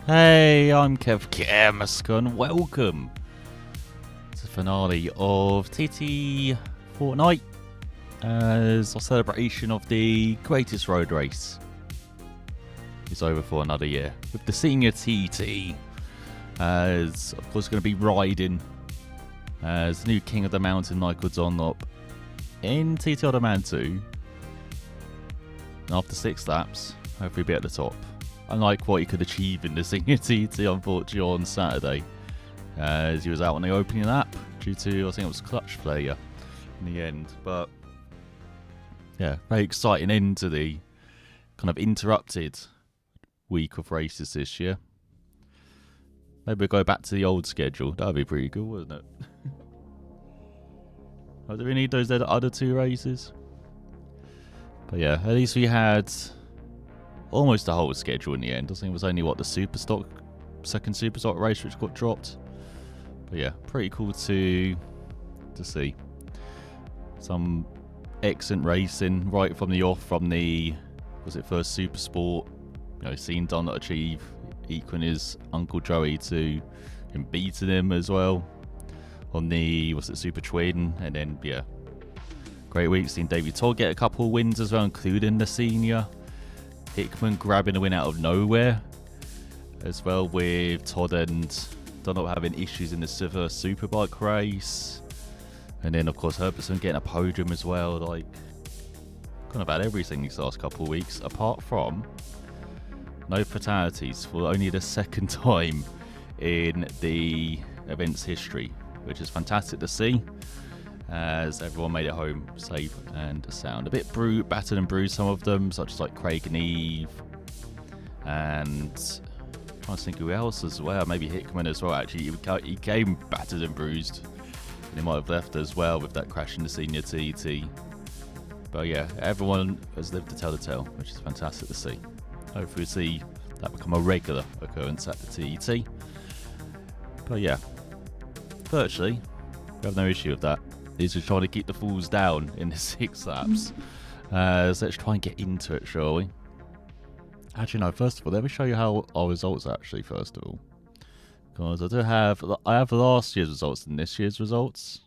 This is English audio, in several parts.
Hey, I'm Kev Kemask and welcome to the finale of TT Fortnite as our celebration of the greatest road race is over for another year with the senior TT as of course going to be riding as the new king of the mountain Michael Dunlop in TT on Man 2, and after 6 laps hopefully be at the top. Unlike what he could achieve in the senior TT, unfortunately, on Saturday, as he was out on the opening lap due to, I think it was clutch failure in the end. But yeah, very exciting end to the kind of interrupted week of races this year. Maybe we'll go back to the old schedule. That'd be pretty cool, wouldn't it? Oh, do we need those other 2 races? But yeah, at least we had almost the whole schedule in the end. I think it was only the second super stock race which got dropped. But yeah, pretty cool to see. Some excellent racing right from the off from the first super sport. Seeing Dunlop achieve equaling his Uncle Joey to him beating him as well on the super twin, and then yeah, great week seeing David Todd get a couple of wins as well, including the senior. Hickman grabbing a win out of nowhere as well, with Todd and Dunlop having issues in the Superbike race, and then of course Herbertson getting a podium as well. Like, kind of had everything these last couple of weeks, apart from no fatalities for only the second time in the event's history, which is fantastic to see, as everyone made it home safe and sound. A bit battered and bruised, some of them, such as like Craig and Eve, and I'm trying to think who else as well. Maybe Hickman as well. Actually, he came battered and bruised, and he might have left as well with that crash in the senior TT. But yeah, everyone has lived to tell the tale, which is fantastic to see. Hopefully we'll see that become a regular occurrence at the TT. But yeah, virtually we have no issue with that. He's just trying to keep the falls down in the 6 laps. So let's try and get into it, shall we? Actually, no, first of all, let me show you how our results are actually, first of all. Because I have last year's results and this year's results.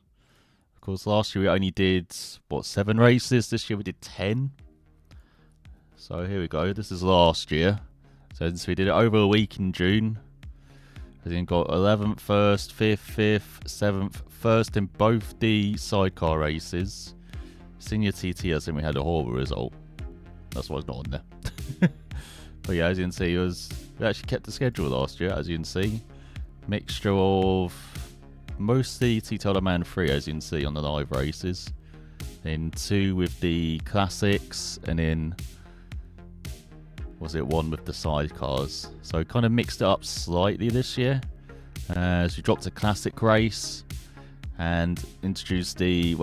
Of course, last year we only did, 7 races. This year we did 10. So here we go. This is last year. So we did it over a week in June. I think got 11th, 1st, 5th, 5th, 7th, 1st in both the sidecar races. Senior TT, I think we had a horrible result. That's why it's not on there. But yeah, as you can see, we actually kept the schedule last year, as you can see. Mixture of mostly TT Man 3, as you can see on the live races. Then 2 with the classics, and then 1 with the sidecars. So kind of mixed it up slightly this year, as we dropped a classic race and introduced the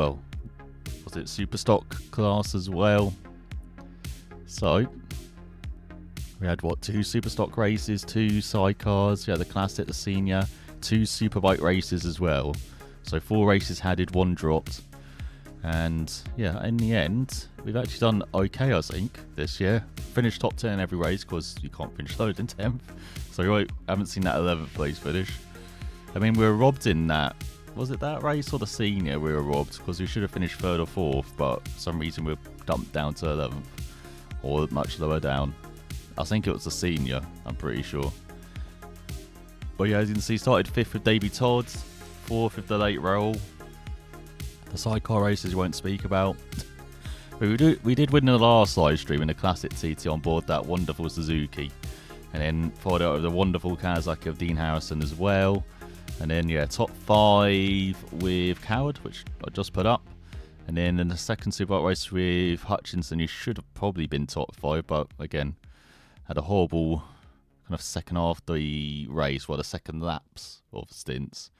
super stock class as well. So we had 2 super stock races, 2 sidecars, we had the classic, the senior, 2 superbike races as well. So 4 races added, 1 dropped. And yeah, in the end, we've actually done okay, I think, this year. Finished top 10 in every race, because you can't finish lower than 10th. So we haven't seen that 11th place finish. I mean, we were robbed in that. Was it that race or the senior we were robbed? Because we should have finished 3rd or 4th, but for some reason we were dumped down to 11th. Or much lower down. I think it was the senior, I'm pretty sure. But yeah, as you can see, started 5th with Davey Todd, 4th with the late roll. The sidecar races you won't speak about. But we did win in the last live stream in the classic TT on board that wonderful Suzuki. And then followed out with the wonderful Kawasaki of Dean Harrison as well. And then yeah, top 5 with Coward, which I just put up. And then in the second Superbike race with Hutchinson, he should have probably been top 5, but again, had a horrible kind of second half of the race, the second laps of stints.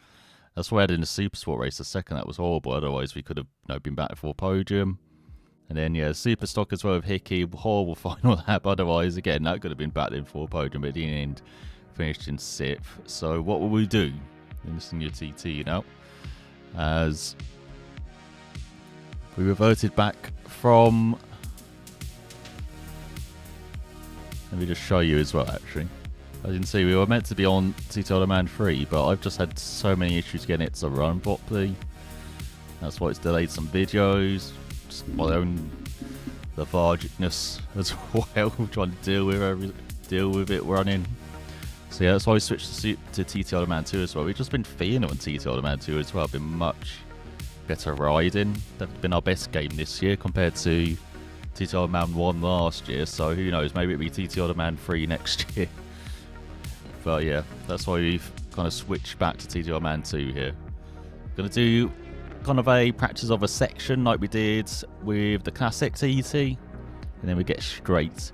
That's why I had in the Super Sport race, the second that was horrible. Otherwise, we could have been back for a podium. And then, yeah, Super Stock as well with Hickey. Horrible final lap. Otherwise, again, that could have been back in for a podium. But in the end, finished in 6th. So what will we do in the senior TT, as we reverted back from... Let me just show you as well, actually. As you can see, we were meant to be on TTL Man 3, but I've just had so many issues getting it to run properly. That's why it's delayed some videos. Just my own lethargicness as well, trying to deal with it running. So yeah, that's why we switched to TTL Man 2 as well. We've just been feeling it on TTL Man 2 as well. Been much better riding. That's been our best game this year compared to TTL Man 1 last year. So who knows, maybe it'll be TTL Man 3 next year. But yeah, that's why we've kind of switched back to TTL Man 2 here. Gonna do kind of a practice of a section like we did with the Classic TT, and then we get straight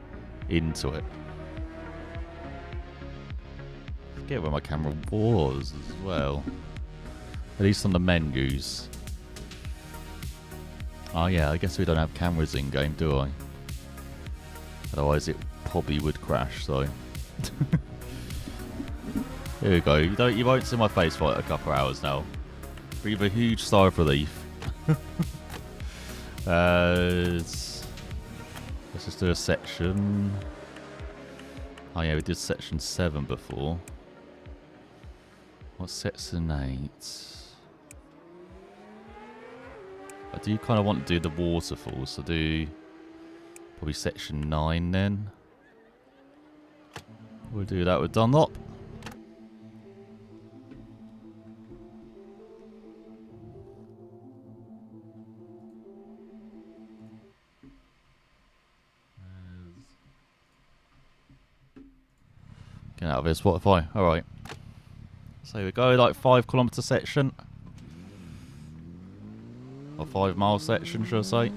into it. Forget where my camera was as well. At least on the menus. Oh yeah, I guess we don't have cameras in game, do I? Otherwise it probably would crash, so. Here we go. You won't see my face for like a couple of hours now. Breathe a huge sigh of relief. Let's just do a section. Oh yeah, we did section 7 before. What's section 8? I do kind of want to do the waterfalls, so do probably section 9 then. We'll do that with Dunlop. Get out of here, Spotify. Alright. So we go like 5 kilometre section. Or 5 mile section, should I say.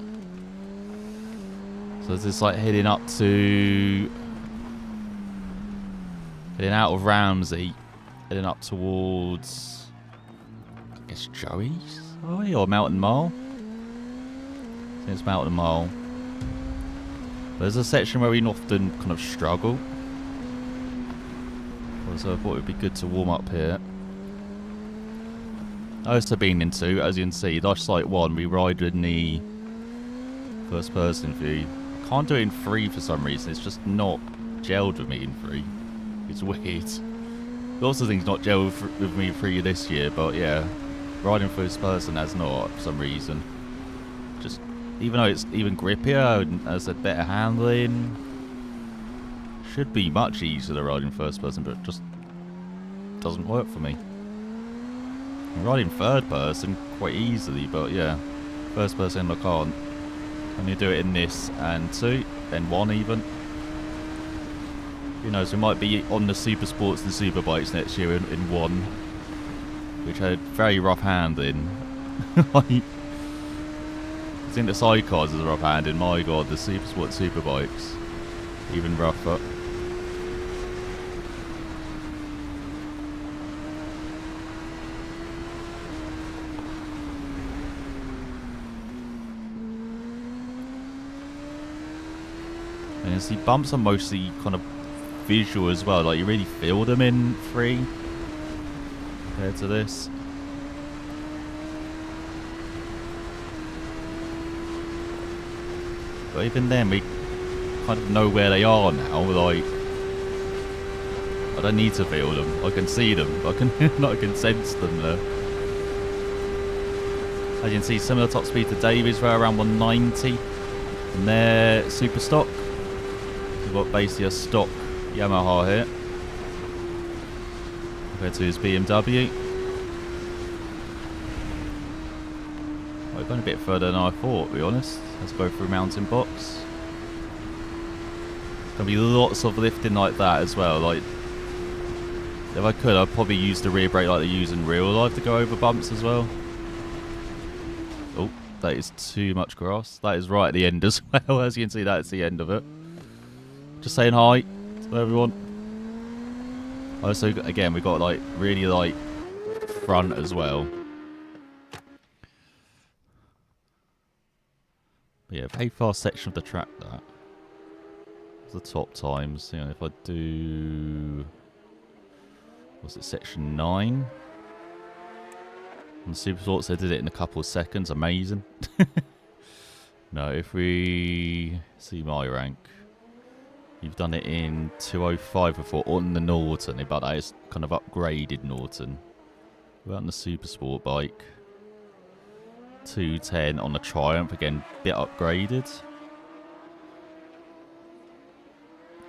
So this is like heading up to... heading out of Ramsey. Heading up towards... I guess Joey's? Or Mountain Mile? I think it's Mountain Mile. There's a section where we often kind of struggle. So I thought it would be good to warm up here. I've also been into, as you can see, Dash Site 1, we ride in the first person view. I can't do it in 3 for some reason, it's just not gelled with me in 3. It's weird. Lots of things not gelled with me in 3 this year, but yeah, riding first person has not for some reason. Just, even though it's even grippier and has a better handling, should be much easier to ride in first person, but it just doesn't work for me. I ride in third person quite easily, but yeah, first person I can't. Only do it in this and 2, then 1 even. Who knows, we might be on the Super Sports and Super Bikes next year in 1, which had very rough handling. I think the sidecars is rough handling, my god, the Super Sports Super Bikes, even rougher. And you see, bumps are mostly kind of visual as well. Like, you really feel them in 3 compared to this. But even then, we kind of know where they are now. Like, I don't need to feel them. I can see them. I can sense them there. As you can see, similar top speed to Davies, were around 190. And they're super stock. We've got basically a stock Yamaha here compared to his BMW. I've gone a bit further than I thought, to be honest. Let's go through mountain box. There's going to be lots of lifting like that as well. Like, if I could, I'd probably use the rear brake like they use in real life to go over bumps as well. Oh, that is too much grass. That is right at the end as well. As you can see, that's the end of it. Just saying hi to everyone. Also, again, we've got like really light front as well. But yeah, very fast section of the track that. The top times. You know, if I do, what's it, section 9? On the Super Sports, they did it in a couple of seconds. Amazing. No, if we see my rank. You've done it in 205 before on the Norton, but that is kind of upgraded Norton. We're on the Super Sport bike. 210 on the Triumph, again, bit upgraded.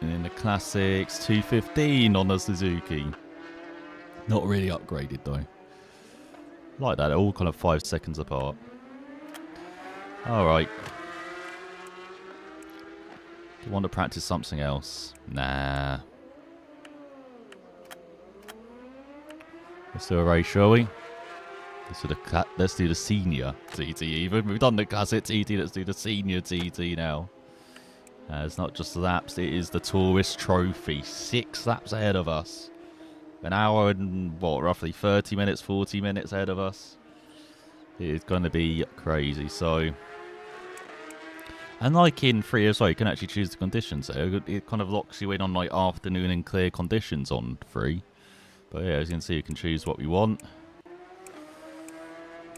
And in the Classics, 215 on the Suzuki. Not really upgraded though. Like that, they're all kind of 5 seconds apart. Alright. Do you want to practice something else? Nah. Let's do a race, shall we? Let's do the senior TT even. We've done the classic TT, let's do the senior TT now. It's not just laps, it is the Tourist Trophy. 6 laps ahead of us. An hour and, what, roughly 30 minutes, 40 minutes ahead of us. It is going to be crazy, so... And like in free as well, you can actually choose the conditions there. It kind of locks you in on like afternoon and clear conditions on free. But yeah, as you can see, you can choose what we want.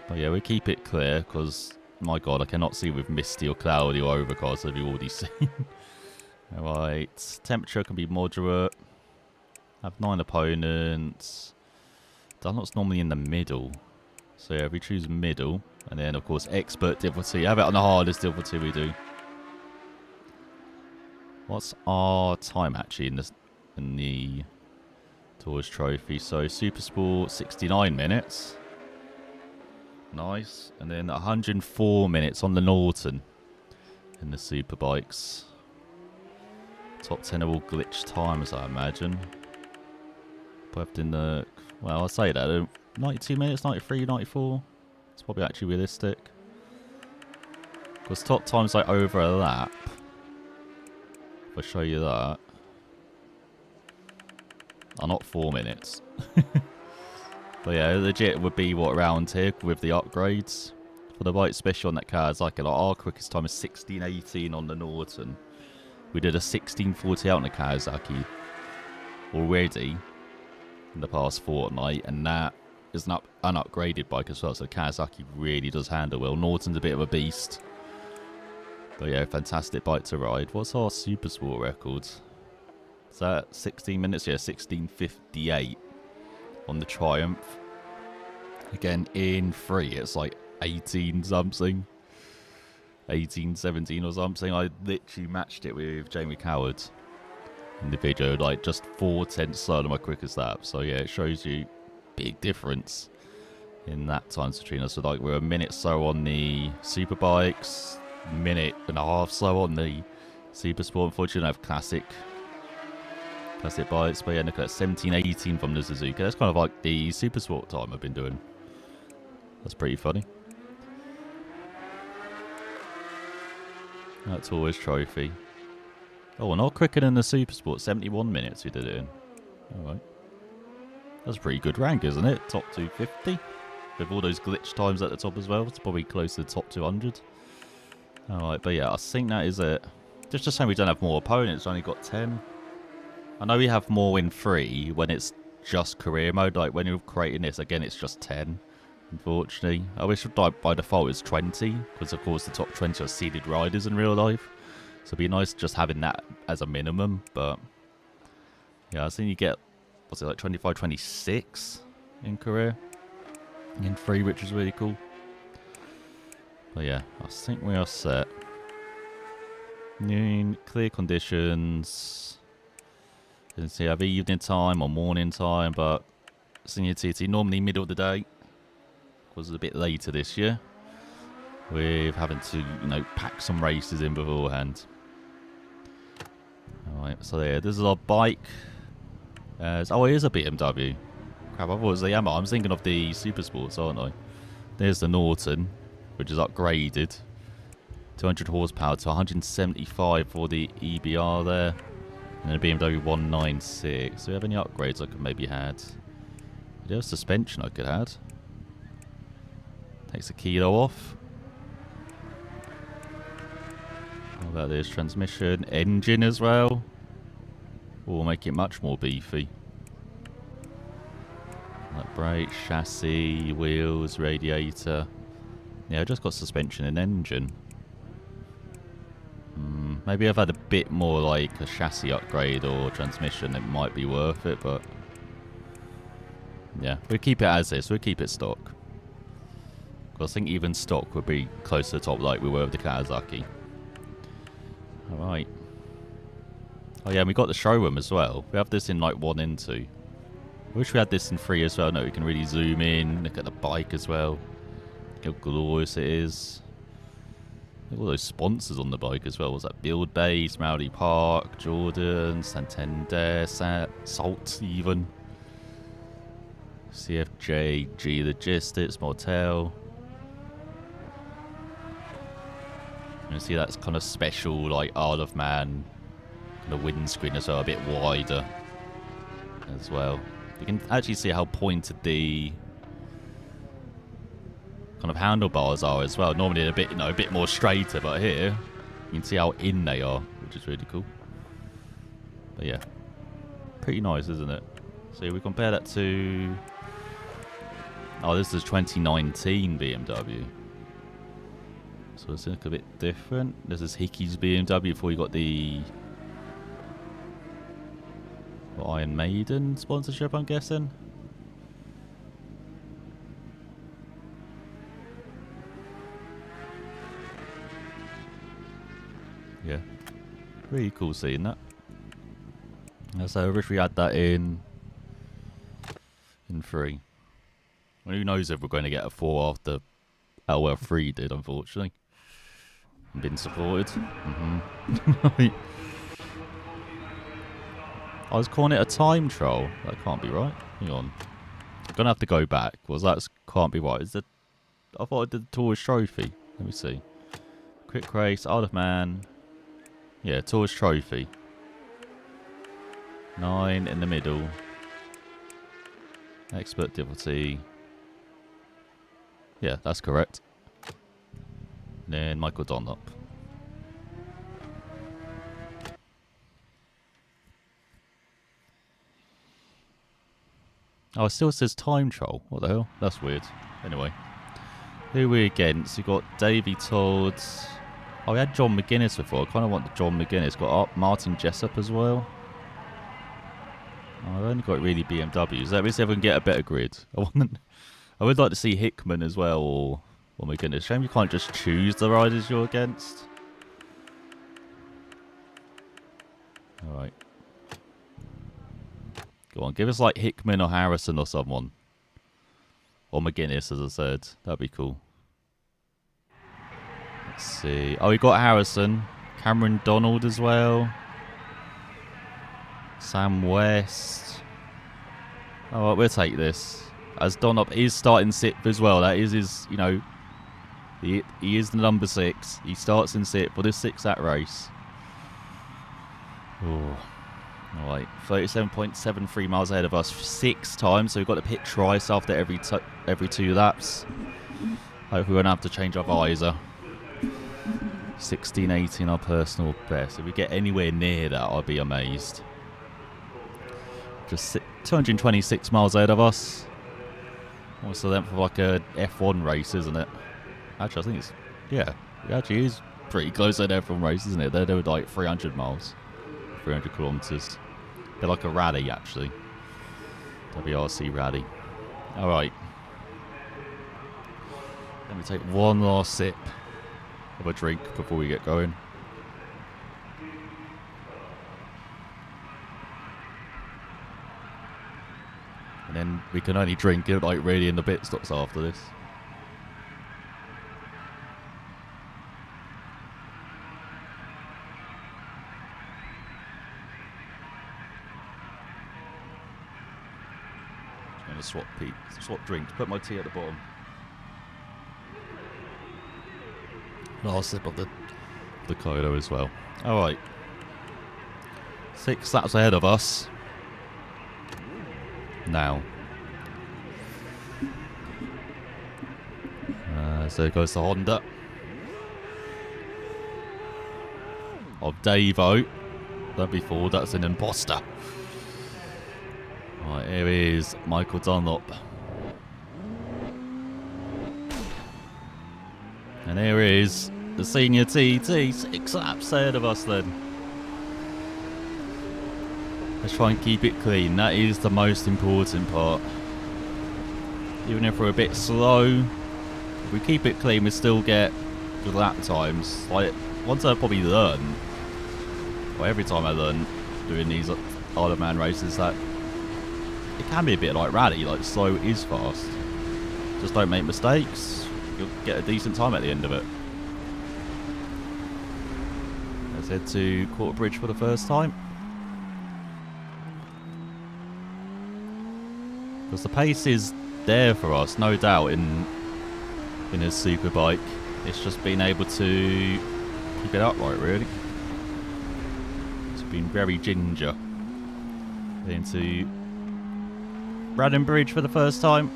But yeah, we keep it clear because, my god, I cannot see with misty or cloudy or overcast, as you've already seen. Alright, temperature can be moderate. Have 9 opponents. Dunlop's normally in the middle. So yeah, we choose middle. And then, of course, expert difficulty. Have it on the hardest difficulty we do. What's our time actually in the Tourist Trophy? So Super Sport, 69 minutes. Nice. And then 104 minutes on the Norton in the Super Bikes. Top 10 are all glitch times, I imagine. Both in the... Well, I'll say that. 92 minutes, 93, 94. It's probably actually realistic. Because top time's like over a lap. If I show you that. Oh, not 4 minutes. But yeah, legit would be what around here with the upgrades. For the bike special on that Kawasaki, like our quickest time is 16:18 on the Norton. We did a 16:48 on the Kawasaki already in the past fortnight, and that is an upgraded bike as well, so Kawasaki really does handle well. Norton's a bit of a beast. But yeah, fantastic bike to ride. What's our Super Sport record? Is that 16 minutes? Yeah, 16:58 on the Triumph. Again, in free, it's like 18 something. 18:17 or something. I literally matched it with Jamie Coward in the video, like just 4/10 slower than my quickest lap. So yeah, it shows you big difference in that time between us. So like we're a minute slow on the super bikes, minute and a half slow on the Super Sport. Unfortunately, I have classic bikes, but yeah, look at 17:18 from the Suzuki. That's kind of like the Super Sport time I've been doing. That's pretty funny. That's always trophy. Oh, not quicker than the Super Sport. 71 minutes we did it in. Alright. That's a pretty good rank, isn't it? Top 250. With all those glitch times at the top as well. It's probably close to the top 200. Alright, but yeah, I think that is it. Just saying we don't have more opponents. Only got 10. I know we have more in free when it's just career mode. Like when you're creating this, again, it's just 10. Unfortunately. I wish by default it's 20. Because of course the top 20 are seeded riders in real life. So it'd be nice just having that as a minimum. But yeah, I think you get, what's it, like 25, 26 in career. In free, which is really cool. But yeah, I think we are set. Noon, clear conditions. You can see I have evening time or morning time, but senior TT normally middle of the day. Was a bit later this year. With having to, you know, pack some races in beforehand. Alright, so there, this is our bike. Oh, it is a BMW. Crap, I thought it was the Yamaha. I'm thinking of the Super Sports, aren't I? There's the Norton, which is upgraded. 200 horsepower to 175 for the EBR there. And a BMW 196. Do we have any upgrades I could maybe add? Do you have suspension I could add? Takes a kilo off. How about this? Transmission, engine as well. Will make it much more beefy. Like brakes, chassis, wheels, radiator. Yeah, I just got suspension and engine. Maybe I've had a bit more like a chassis upgrade or transmission, it might be worth it, but yeah, we'll keep it as is, we'll keep it stock. Because I think even stock would be close to the top like we were with the Kawasaki. Alright. Oh yeah, and we got the showroom as well. We have this in like 1 and 2. I wish we had this in 3 as well. No, we can really zoom in, look at the bike as well. Look how glorious it is. Look at all those sponsors on the bike as well. Was that Build Base, Rowley Park, Jordan, Santander, Salt even. CFJ, G Logistics, Motel. You see that's kind of special, like Isle of Man, kind of windscreen as well, a bit wider as well. You can actually see how pointed the kind of handlebars are as well. Normally they're a bit, a bit more straighter, but here you can see how in they are, which is really cool. But yeah, pretty nice, isn't it? So we compare that to, oh, this is 2019 BMW. So it's like a bit different. This is Hickey's BMW before we got the Iron Maiden sponsorship, I'm guessing. Yeah, really cool seeing that. So I wish we had that in 3. Well, who knows if we're going to get a 4 after LL3 did, unfortunately. Been supported. I was calling it a time trial. That can't be right. Hang on. I'm going to have to go back. Because that can't be right. I thought I did the Tourist Trophy. Let me see. Quick Race, Isle of Man. Yeah, Tourist Trophy. 9 in the middle. Expert difficulty. Yeah, that's correct. And then Michael Dunlop. Oh, it still says time trial. What the hell? That's weird. Anyway. Who are we against? We got Davey Todd. Oh, we had John McGuinness before. I kind of want the John McGuinness. Got Martin Jessup as well. Oh, I've only got really BMWs. Let me see if I can get a better grid. I would like to see Hickman as well, or McGuinness. Shame you can't just choose the riders you're against. Alright. Go on, give us like Hickman or Harrison or someone. Or McGuinness, as I said. That'd be cool. Let's see. Oh, we got Harrison. Cameron Donald as well. Sam West. Alright, we'll take this. As Dunlop is starting 6th as well. That is his, he is the number 6. He starts in 6th for this 6-at race. Oh. Alright, 37.73 miles ahead of us 6 times, so we've got to pit twice after every 2 laps. Hope we won't have to change our visor. 16.18 our personal best. If we get anywhere near that, I'll be amazed. Just 226 miles ahead of us. Almost the length of like a F1 race, isn't it? Actually, I think it's, yeah, it actually is pretty close to an F1 race, isn't it? They're like 300 miles. 300 kilometers. They're like a rally, actually. WRC rally. Alright. Let me take one last sip of a drink before we get going. And then we can only drink it like really in the pit stops after this. Swap drinks. Put my tea at the bottom. Last sip of the Kaido as well. Alright. 6 laps ahead of us. Now. So it goes to Honda. Of Davo. Don't be fooled, that's an imposter. Right, here is Michael Dunlop. And here is the senior TT, 6 laps ahead of us then. Let's try and keep it clean. That is the most important part. Even if we're a bit slow, if we keep it clean, we still get good lap times. Like, once I probably learn, well, every time I learn doing these Isle of Man races, that it can be a bit like rally, like slow is fast. Just don't make mistakes, you'll get a decent time at the end of it. Let's head to Quarter Bridge for the first time. Because the pace is there for us, no doubt, in a super bike. It's just being able to keep it upright, really. It's been very ginger. Into Braddon Bridge for the first time.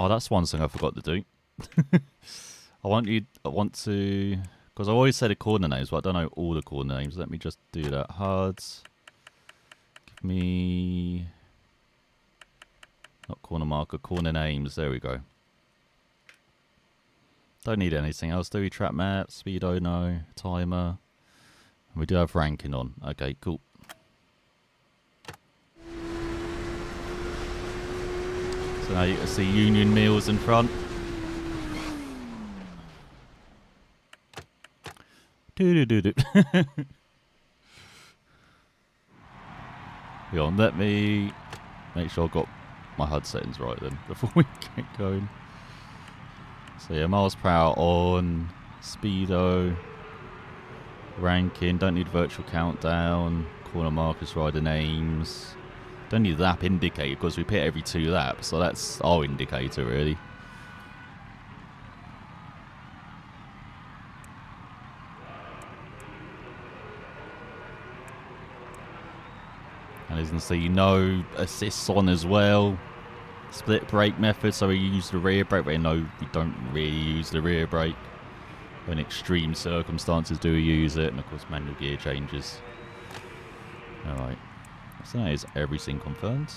Oh, that's one thing I forgot to do. I want to, because I always say the corner names, but I don't know all the corner names. Let me just do that. Hard. Give me, not corner marker, corner names. There we go. Don't need anything else, do we? Track map, speedo, no. Timer. And we do have ranking on. Okay, cool. So now you can see Union Meals in front. Doo-doo-doo-doo. Hang on, let me make sure I've got my HUD settings right then before we get going. So yeah, miles per hour on, speedo, ranking, don't need virtual countdown, corner markers, rider names. Don't need lap indicator because we pit every 2 laps, so that's our indicator really. And as you can see, no assists on as well. Split brake method, so we use the rear brake, but no, we don't really use the rear brake. In extreme circumstances do we use it, and of course manual gear changes. Alright, so that is everything confirmed.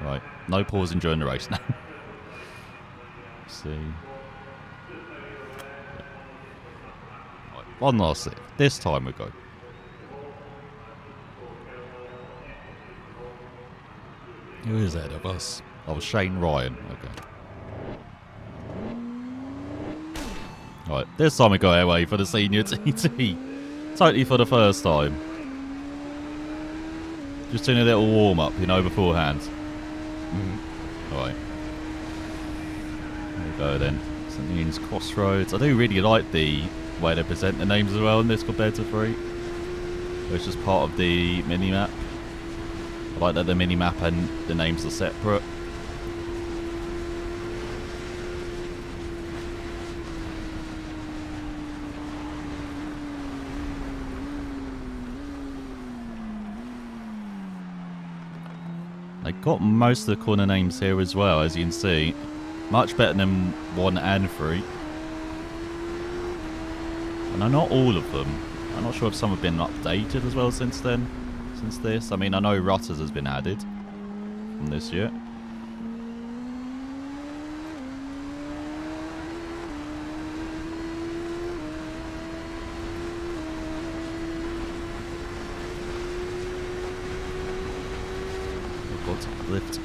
Right, no pausing during the race now. Let's see. Right, one last thing, this time we go. Who is ahead of us? Oh, Shane Ryan. Okay. Right, this time we go away for the senior TT. Totally for the first time. Just doing a little warm up, you know, beforehand. Right. There we go then. St. Ian's Crossroads. I do really like the way they present the names as well in this compared to 3. It's just part of the mini-map. I like that the mini-map and the names are separate. They got most of the corner names here as well, as you can see. Much better than 1 and 3. And not all of them. I'm not sure if some have been updated as well since then. Since this, I mean, I know Rutters has been added from this year. Oh God, lift.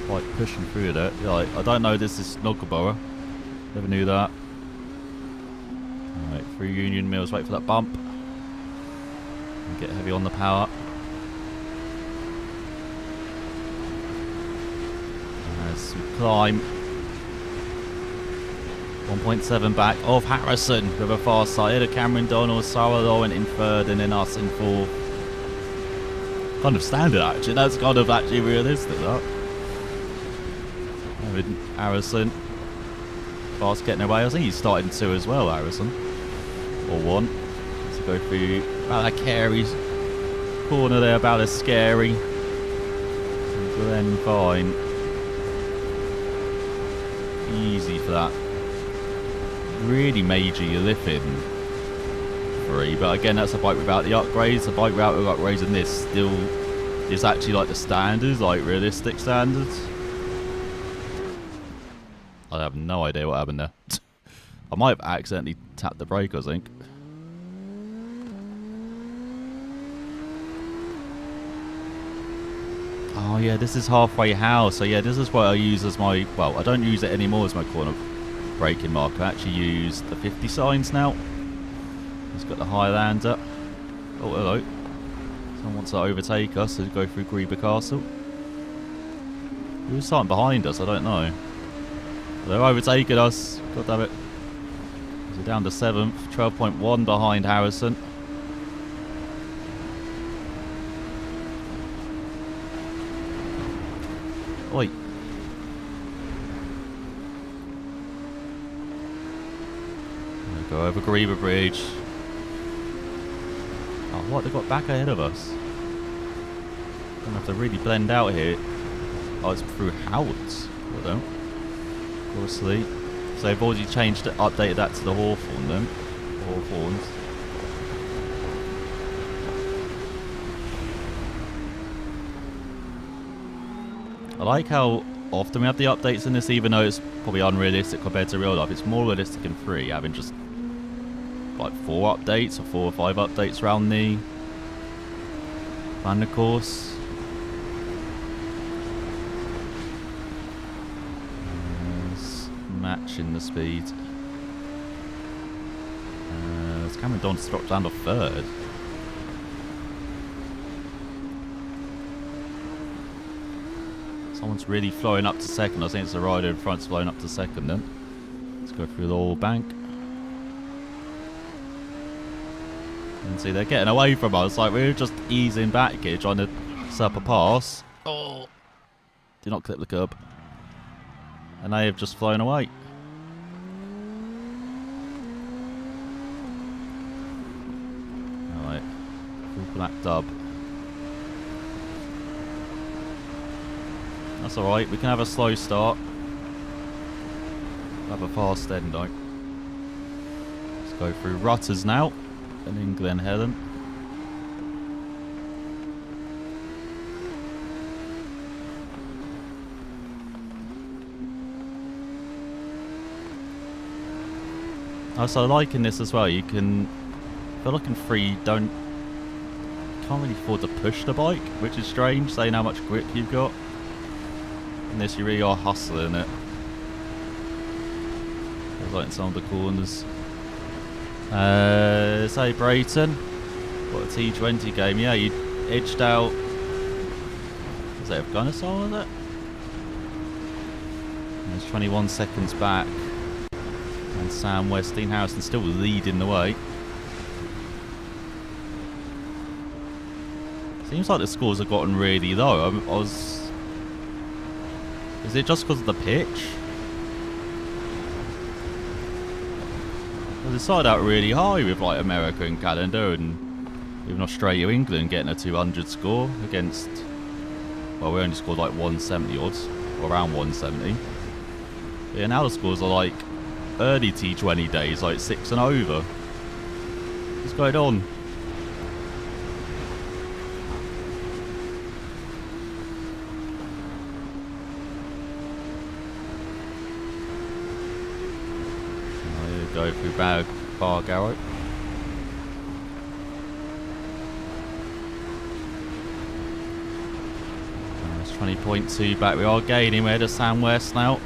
Like pushing through that. Yeah, like, I don't know this is Noggaborough. Never knew that. Alright, through Union Mills, wait for that bump. Get heavy on the power. As we climb. 1.7 back of Harrison with a fast side. Cameron Donald, Sarah Lauren in 3rd, and then us in 4th. Kind of standard actually. That's kind of actually realistic, that. Harrison. Fast getting away. I think he's starting 2 as well, Harrison. Or 1. Let's go through. About that Carey's corner there, about as scary. Glen fine. Easy for that. Really major you're lifting 3, but again that's a bike without the upgrades. The bike without the upgrades and this still is actually like the standards, like realistic standards. I have no idea what happened there. I might have accidentally tapped the brake, I think. Oh yeah, this is halfway house. So yeah, this is what I use as my, well, I don't use it anymore as my corner braking marker. I actually use the 50 signs now. It's got the Highlander. Oh, hello. Someone wants to overtake us to go through Greba Castle. Who's starting behind us? I don't know. They're overtaking us. God damn it. So down to 7th. 12.1 behind Harrison. Oi. Go over Greba Bridge. Oh, what? They got back ahead of us. Gonna have to really blend out here. Oh, it's through Howards. Well done. Obviously. So they've already changed it, updated that to the Hawthorne then. Hawthorns. I like how often we have the updates in this, even though it's probably unrealistic compared to real life. It's more realistic in 3, having just like 4 updates or 4 or 5 updates around the course. Matching the speed. It's Cameron Don's dropped down to 3rd. Someone's really flowing up to 2nd. I think it's the rider in front's flowing up to 2nd then. Let's go through the oil bank. And see, they're getting away from us. Like, we're just easing back here, trying to set up a pass. Oh! Do not clip the curb. And they have just flown away. Alright. Full black dub. That's alright, we can have a slow start. Have a fast end, though. Let's go through Rutters now. And in Glen Helen. Also, liking this as well, you can, I feel like in 3 you can't really afford to push the bike, which is strange, saying how much grip you've got. In this you really are hustling it. Feels like in some of the corners. Say Brayton, what a T20 game. Yeah, you edged out, was it Afghanistan, was it? There's 21 seconds back. And Sam Westing Harrison still leading the way. Seems like the scores have gotten really low. Is it just because of the pitch? They started out really high with like America and Canada, and even Australia, England getting a 200 score against, well, we only scored like 170 odds, or around 170. Yeah, now the scores are like early T20 days, like 6 and over. What's going on? Go through Bar Garrow. That's 20.2 back. We are gaining. We're ahead of Sam West now.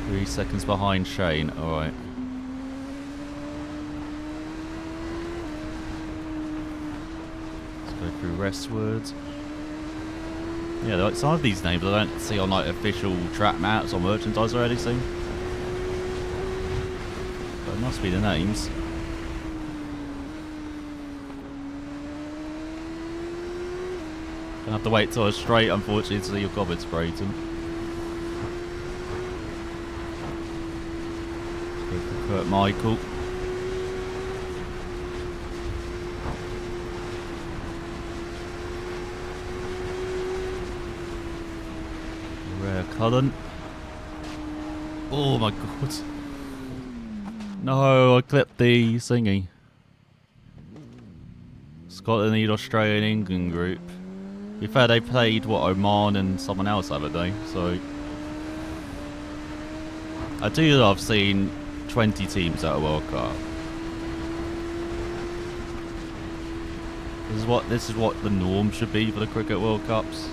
3 seconds behind Shane. Alright. Let's go through Westward. Yeah, like some of these names I don't see on like official track maps or merchandise or anything. Must be the names. Gonna have to wait till it's straight, unfortunately, to see your comments, Brayton. Go for Kurt Michael. Rare Cullen. Oh my god. No, I clipped the thingy. Scotland need Australia and England group. be fair, they played, what, Oman and someone else, haven't they? So I do love seeing 20 teams at a World Cup. This is what the norm should be for the Cricket World Cups.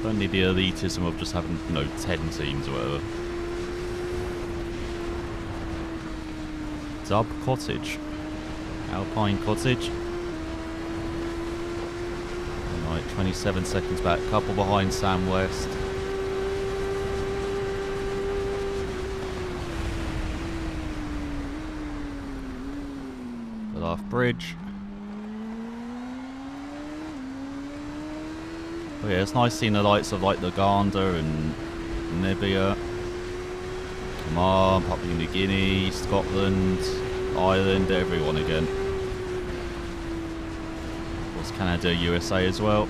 Don't need the elitism of just having, 10 teams or whatever. Dub Cottage. Alpine Cottage. Alright, 27 seconds back. Couple behind Sam West. Off bridge. Oh yeah, it's nice seeing the lights of like Uganda and Namibia, Oman, Papua New Guinea, Scotland, Ireland, everyone again. Of course, Canada, USA as well.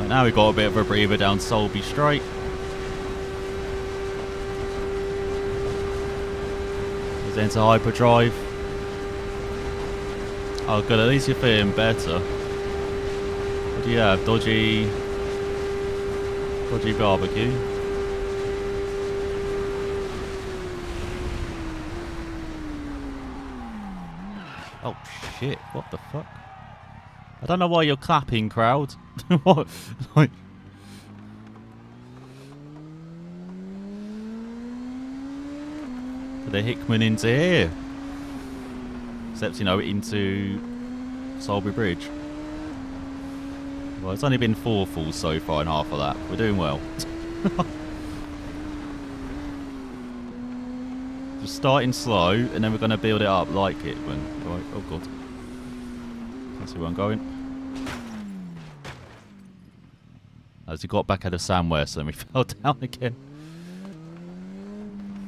Now we've got a bit of a breather down Solby Straight. He's into hyperdrive. Oh good, at least you're feeling better. What do you have? Dodgy barbecue. Oh shit, what the fuck? I don't know why you're clapping, crowd. What? Like, the Hickman into here. Except, into Solby Bridge. Well, it's only been 4 falls so far in half of that. We're doing well. Just starting slow, and then we're going to build it up like Hickman. Right, oh god. That's where I'm going. As we got back out of Sam West, and we fell down again.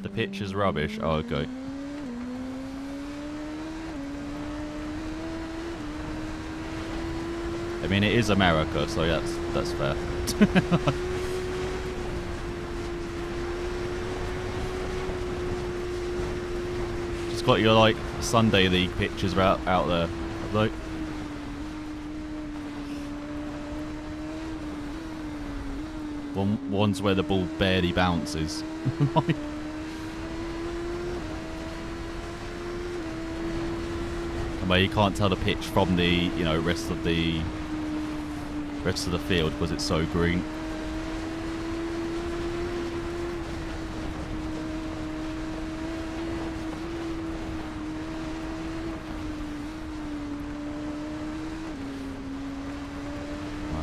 The pitch is rubbish. Oh, okay. I mean, it is America, so that's fair. Just got your like Sunday League pictures out there, like. One's where the ball barely bounces. And where you can't tell the pitch from the, rest of the field because it's so green.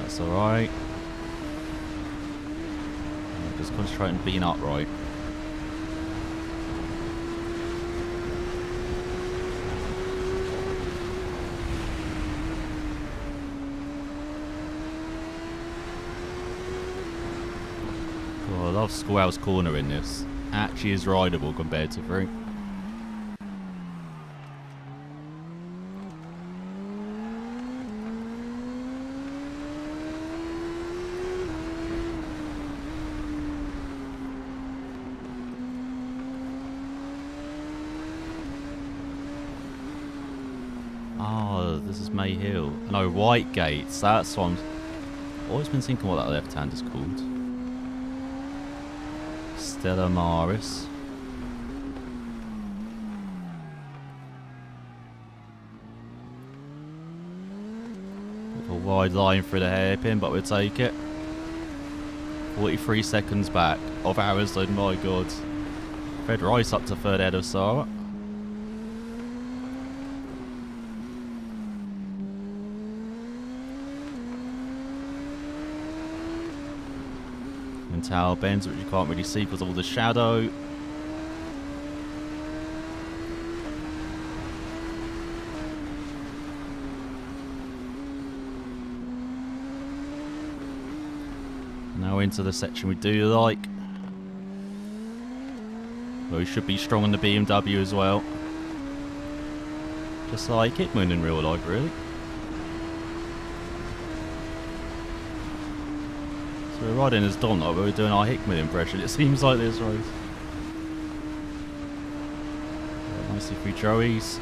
That's alright. Just concentrate on being upright. Oh, I love Schoolhouse Corner in this. Actually is rideable compared to 3. Oh, this is May Hill. No, White Gates. That's one. I've always been thinking what that left hand is called. Stella Maris. A wide line through the hairpin, but we'll take it. 43 seconds back of Harrison, my god. Fred Rice up to third head of Sarah. And Tower bends, which you can't really see because of all the shadow. Now into the section we do like. Well, he should be strong on the BMW as well. Just like Hickman in real life, really. So we're riding as Dunlop, but we're doing our Hickman impression. It seems like this race. Nicely through Joey's.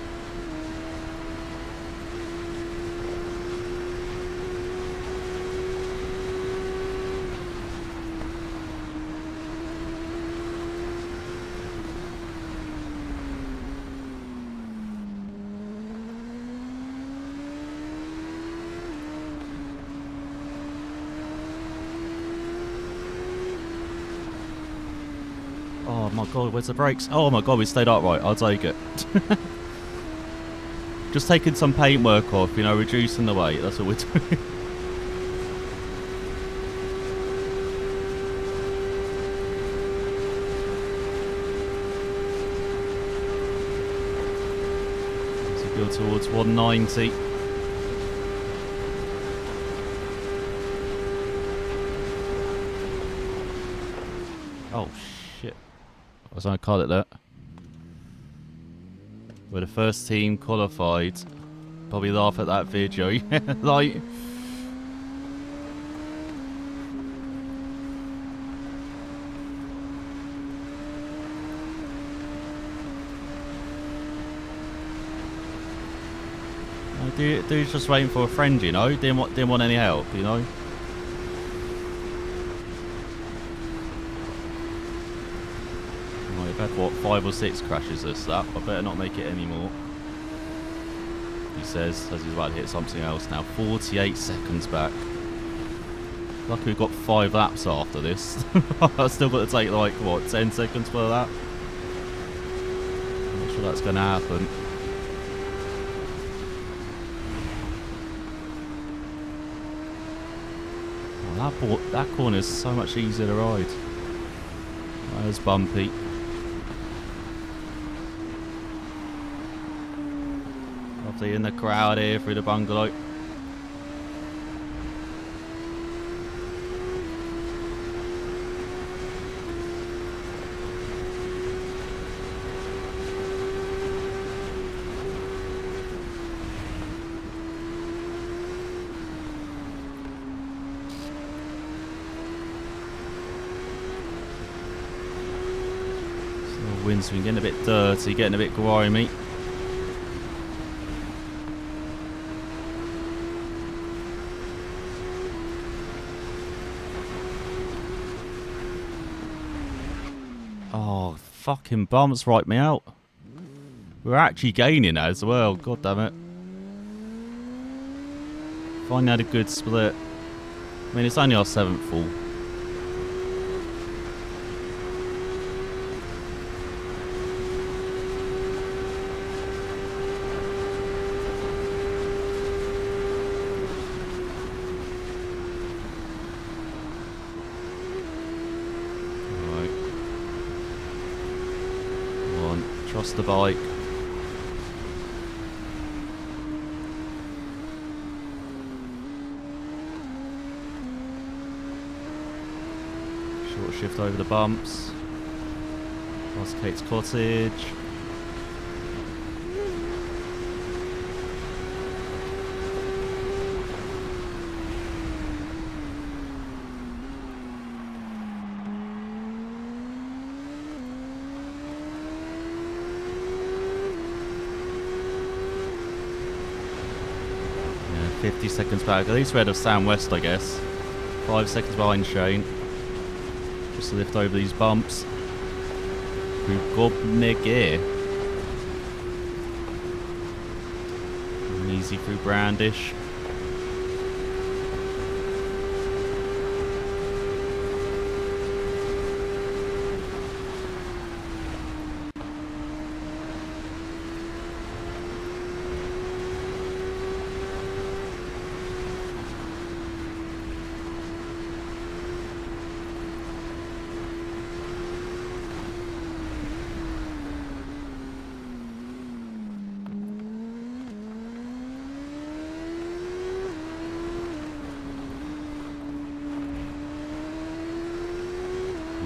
Oh my god, where's the brakes? Oh my god, we stayed upright. I'll take it. Just taking some paintwork off, you know, reducing the weight. That's what we're doing. So go towards 190. Oh shit. I was going to call it that. We're the first team qualified. Probably laugh at that video. Like... Dude's just waiting for a friend, you know? Didn't want any help, you know? We've had, what, 5 or 6 crashes this lap. I better not make it anymore. He says, as he's about to hit something else now. 48 seconds back. Lucky we've got 5 laps after this. I've still got to take, like, what, 10 seconds for that? I'm not sure that's going to happen. Oh, that corner is so much easier to ride. That was bumpy. Lovely in the crowd here through the bungalow. Windscreen getting a bit dirty, getting a bit grimy. Oh, fucking bumps right me out. We're actually gaining as well, god damn it. Finally had a good split. I mean, it's only our 7th fall. Trust the bike. Short shift over the bumps. Past Kate's cottage. Yeah, 50 seconds back. At least we're ahead of Sam West, I guess. 5 seconds behind Shane. Just to lift over these bumps. Through Gobner gear. And easy through Brandish.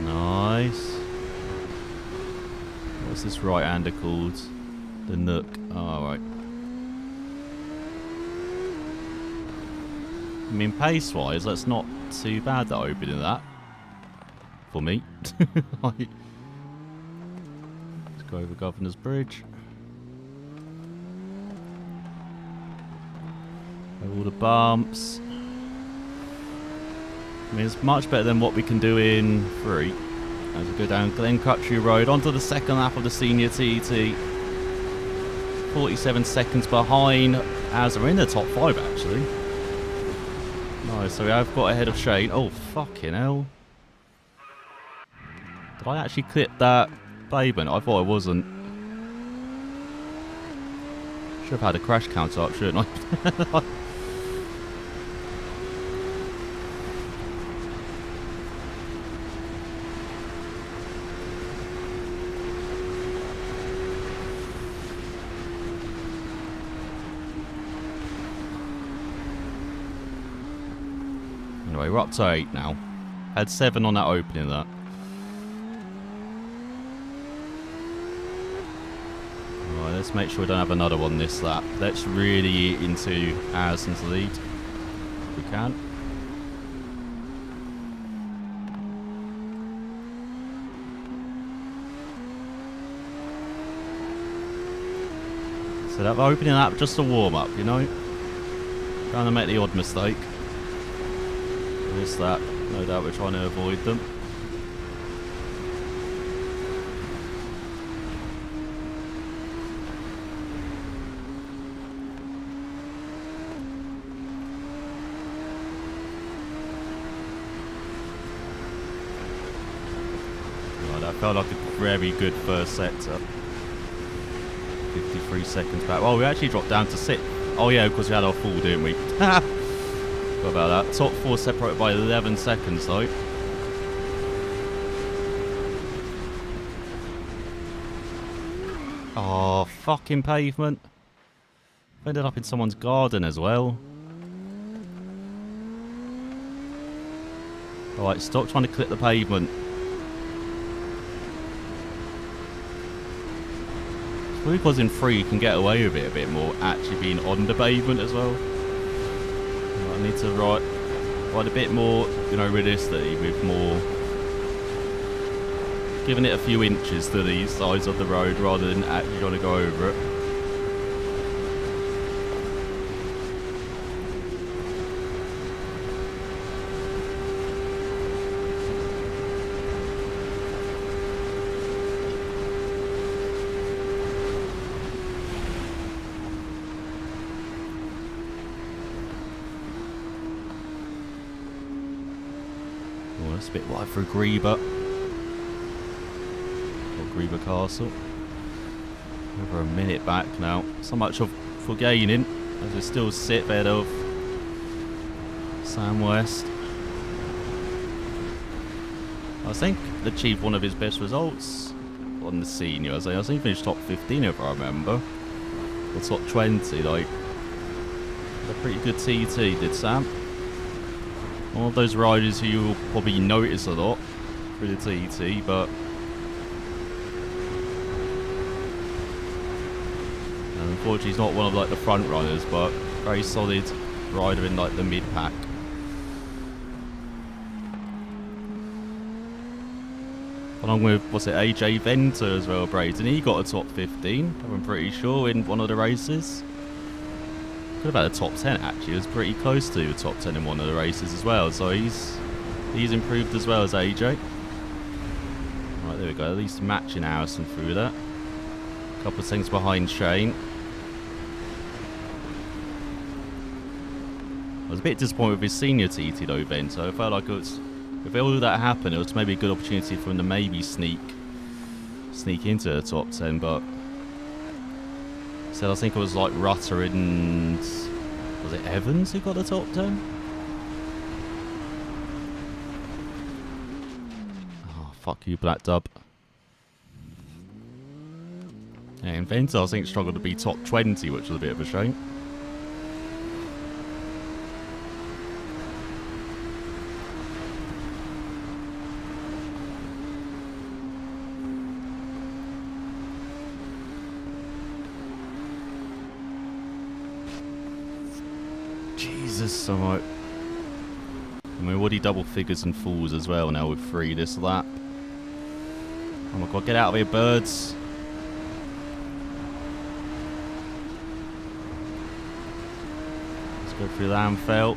Nice. What's this right-hander called? The Nook. Oh, right. I mean, pace-wise, that's not too bad, that opening that. For me. Let's go over Governor's Bridge. Over all the bumps. I mean, it's much better than what we can do in 3. As we go down Glen Crutchley Road onto the second lap of the senior TT. 47 seconds behind as we're in the top 5 actually. Nice, so we have got ahead of Shane. Oh, fucking hell. Did I actually clip that pavement? I thought I wasn't. Should have had a crash counter up, shouldn't I? Anyway, we're up to 8 now. Had 7 on that opening, that. Alright, let's make sure we don't have another one this lap. Let's really eat into Harrison's lead. If we can. So that opening lap, just a warm-up, you know? Trying to make the odd mistake. This lap, no doubt we're trying to avoid them. Right, that felt like a very good first sector. 53 seconds back. Well, we actually dropped down to 6. Oh yeah, because we had our fall, didn't we? What about that? Top 4 separated by 11 seconds though. Oh, fucking pavement. Ended up in someone's garden as well. Alright, stop trying to clip the pavement. Probably because in 3 you can get away with it a bit more, actually being on the pavement as well. I need to ride a bit more, you know, realistically, with more, giving it a few inches to the sides of the road rather than actually trying to go over it. Oh, that's a bit wide for Greba. Or Greba Castle. Over a minute back now. So much for gaining, as we still sit ahead of Sam West. I think achieved one of his best results on the seniors. I think he finished top 15 if I remember. Or top 20, like. A pretty good TT, did Sam. One of those riders who you'll probably notice a lot through the TT, but unfortunately he's not one of like the front runners, but very solid rider in like the mid pack. Along with, what's it, AJ Venter as well, Braden. He got a top 15, I'm pretty sure, in one of the races. Could have had a top 10 actually. It was pretty close to a top 10 in one of the races as well. So he's improved as well as AJ. Right, there we go. At least matching Harrison through that. A couple of things behind Shane. I was a bit disappointed with his senior TT though, Ben. So I felt like it was, if all that happened, it was maybe a good opportunity for him to maybe sneak into the top 10, but I think it was like Rutter and, was it Evans who got the top 10? Oh, fuck you, Black Dub. Yeah, Inventor, I think, struggled to be top 20, which was a bit of a shame. Jesus, alright. And we're already double figures and falls as well now with 3 this lap. Oh my god, get out of here, birds. Let's go through Lamfelt.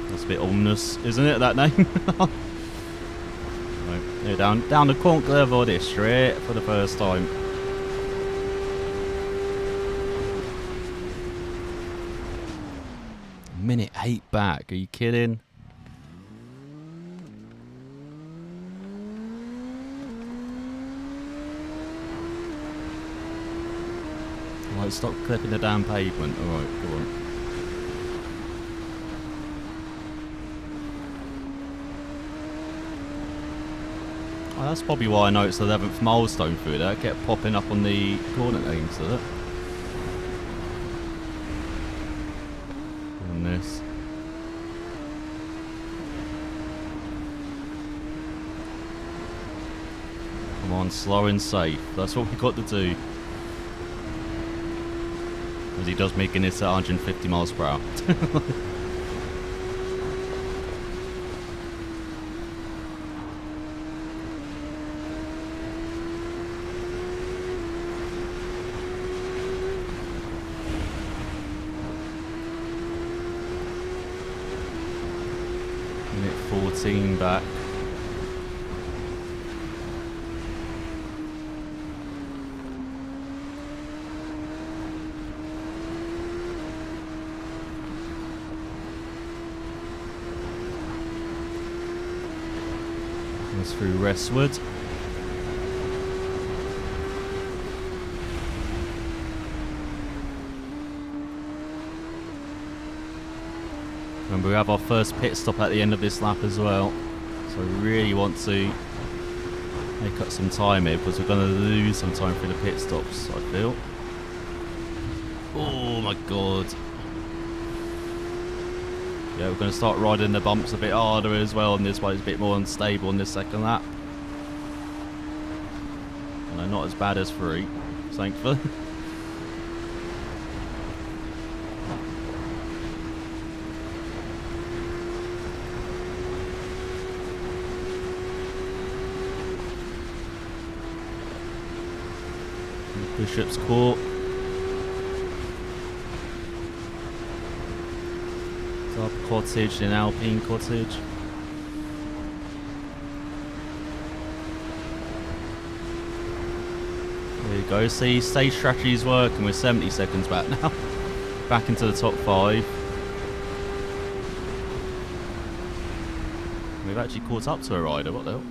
That's a bit ominous, isn't it, that name? Right, yeah, down the Conclave district for the first time. Minute 8 back, are you kidding? Alright, stop clipping the damn pavement. Alright, go on. Oh, that's probably why I noticed the 11th milestone through there. It kept popping up on the coordinate names, did it? On this. Come on, slow and safe. That's what we've got to do. As he does making this at 150 miles per hour. Minute 14 back. Through Westwood. Remember, we have our first pit stop at the end of this lap as well, so we really want to make up some time here because we're going to lose some time through the pit stops, I feel. Oh my god. Yeah, we're going to start riding the bumps a bit harder as well, and this one is a bit more unstable on this second lap. And not as bad as 3, thankfully. Bishop's Court. Up Cottage and Alpine Cottage. There you go. See, stage strategy is working. We're 70 seconds back now. Back into the top 5. We've actually caught up to a rider. What the hell?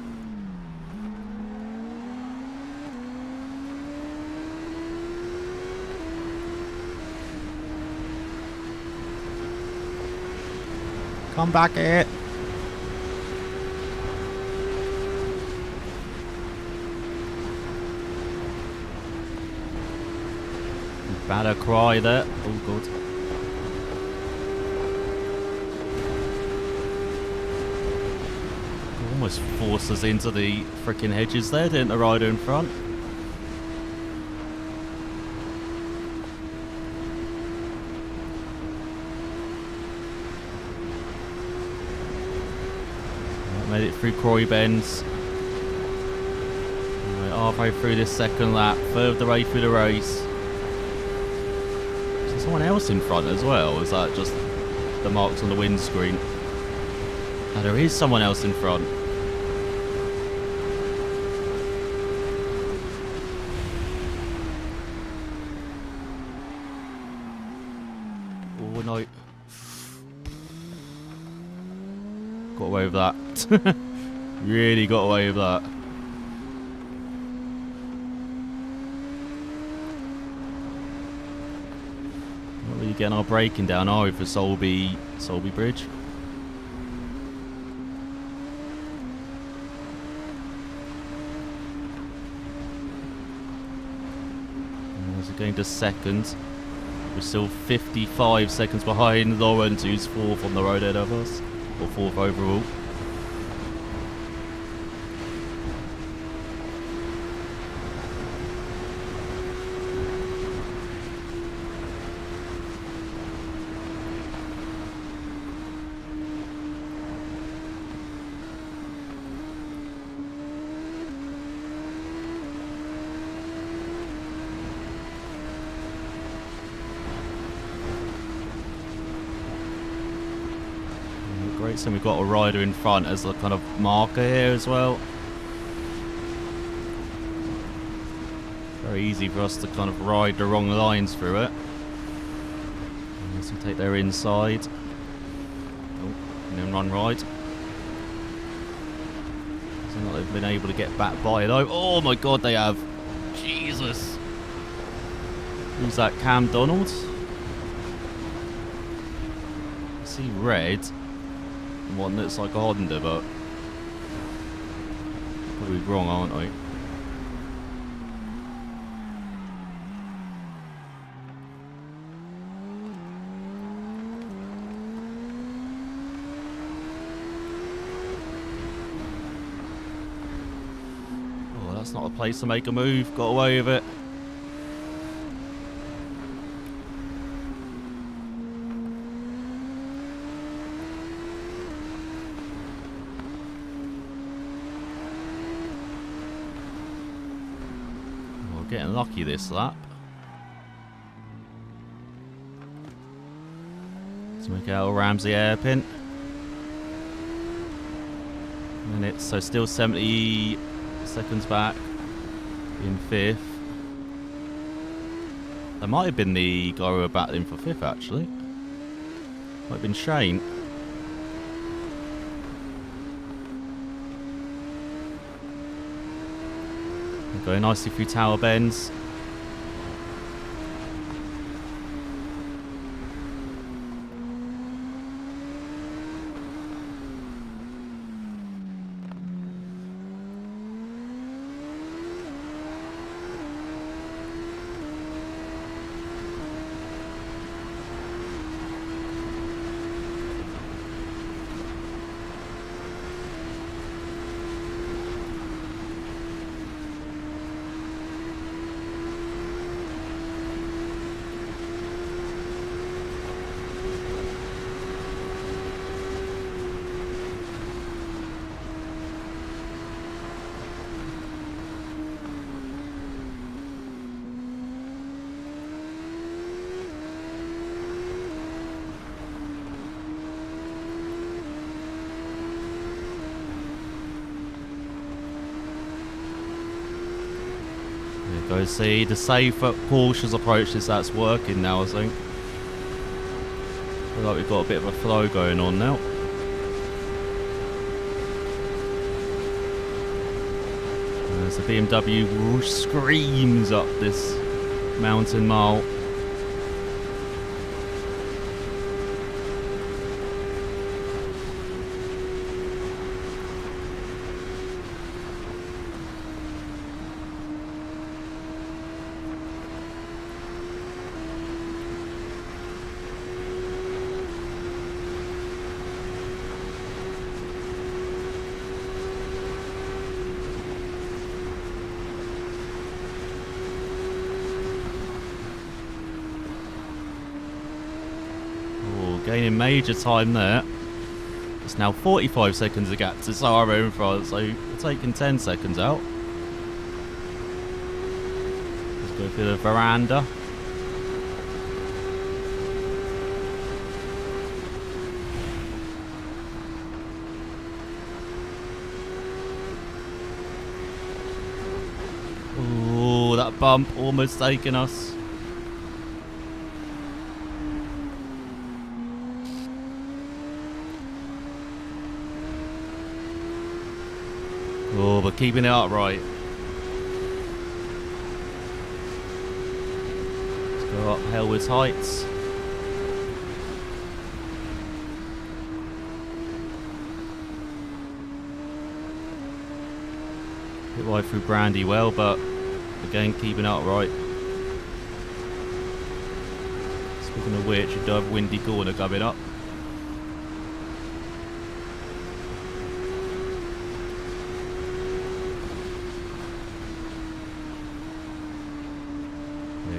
Come back here. Better cry there. Oh god. Almost forced us into the freaking hedges there, didn't the rider in front? Made it through Croy Bends. Right, halfway through this second lap, third the way through the race. Is there someone else in front as well? Or is that just the marks on the windscreen? Oh, there is someone else in front. Oh no. Got away with that. Really got away with that. Not really getting our braking down, are we, for Solby Bridge? As we're going to second, we're still 55 seconds behind Lawrence, who's 4th on the road ahead of us. Or 4th overall. Great, so we've got a rider in front as a kind of marker here as well. Very easy for us to kind of ride the wrong lines through it. As we take their inside. Oh, and then run right. Seems like they've been able to get back by though. Oh my god, they have. Jesus. Who's that? Cam Donald? I see red. And one that's like a Honda, but probably wrong, aren't I? Oh, that's not a place to make a move. Got away with it. Getting lucky this lap. Let's make out a Ramsey hairpin. Minutes, so still 70 seconds back in 5th. That might have been the guy we were battling for 5th actually. Might have been Shane. Going nicely through tower bends. Go see the safe Porsche's approach is that's working now, I think. Feel like we've got a bit of a flow going on now. As the BMW screams up this mountain mile. Gaining major time there. It's now 45 seconds to gap to Sara in front, so we're taking 10 seconds out. Let's go through the veranda. Oh, that bump almost taking us. Oh, but keeping it upright. Let's go up Hellwood's Heights. Bit wide through Brandywell, but again keeping it upright. Speaking of which, you do have Windy Corner coming up.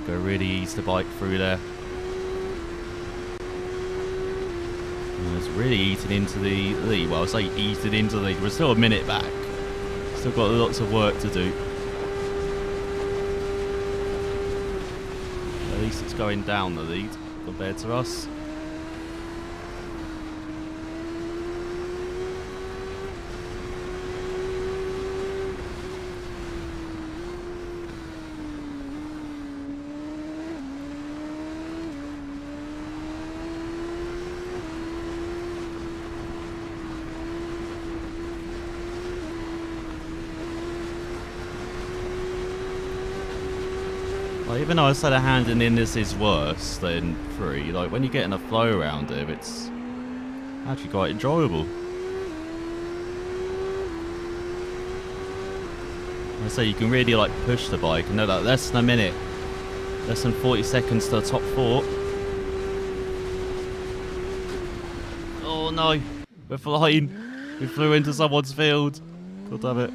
Go really ease the bike through there. And it's really eating into the lead. Well, I say eating into the lead. We're still a minute back. Still got lots of work to do. At least it's going down the lead compared to us. Like, even though I said a handing in this is worse than 3, like when you're getting a flow around it, it's actually quite enjoyable. I say you can really like push the bike and know that less than a minute, less than 40 seconds to the top 4. Oh no, we're flying. We flew into someone's field. God damn it.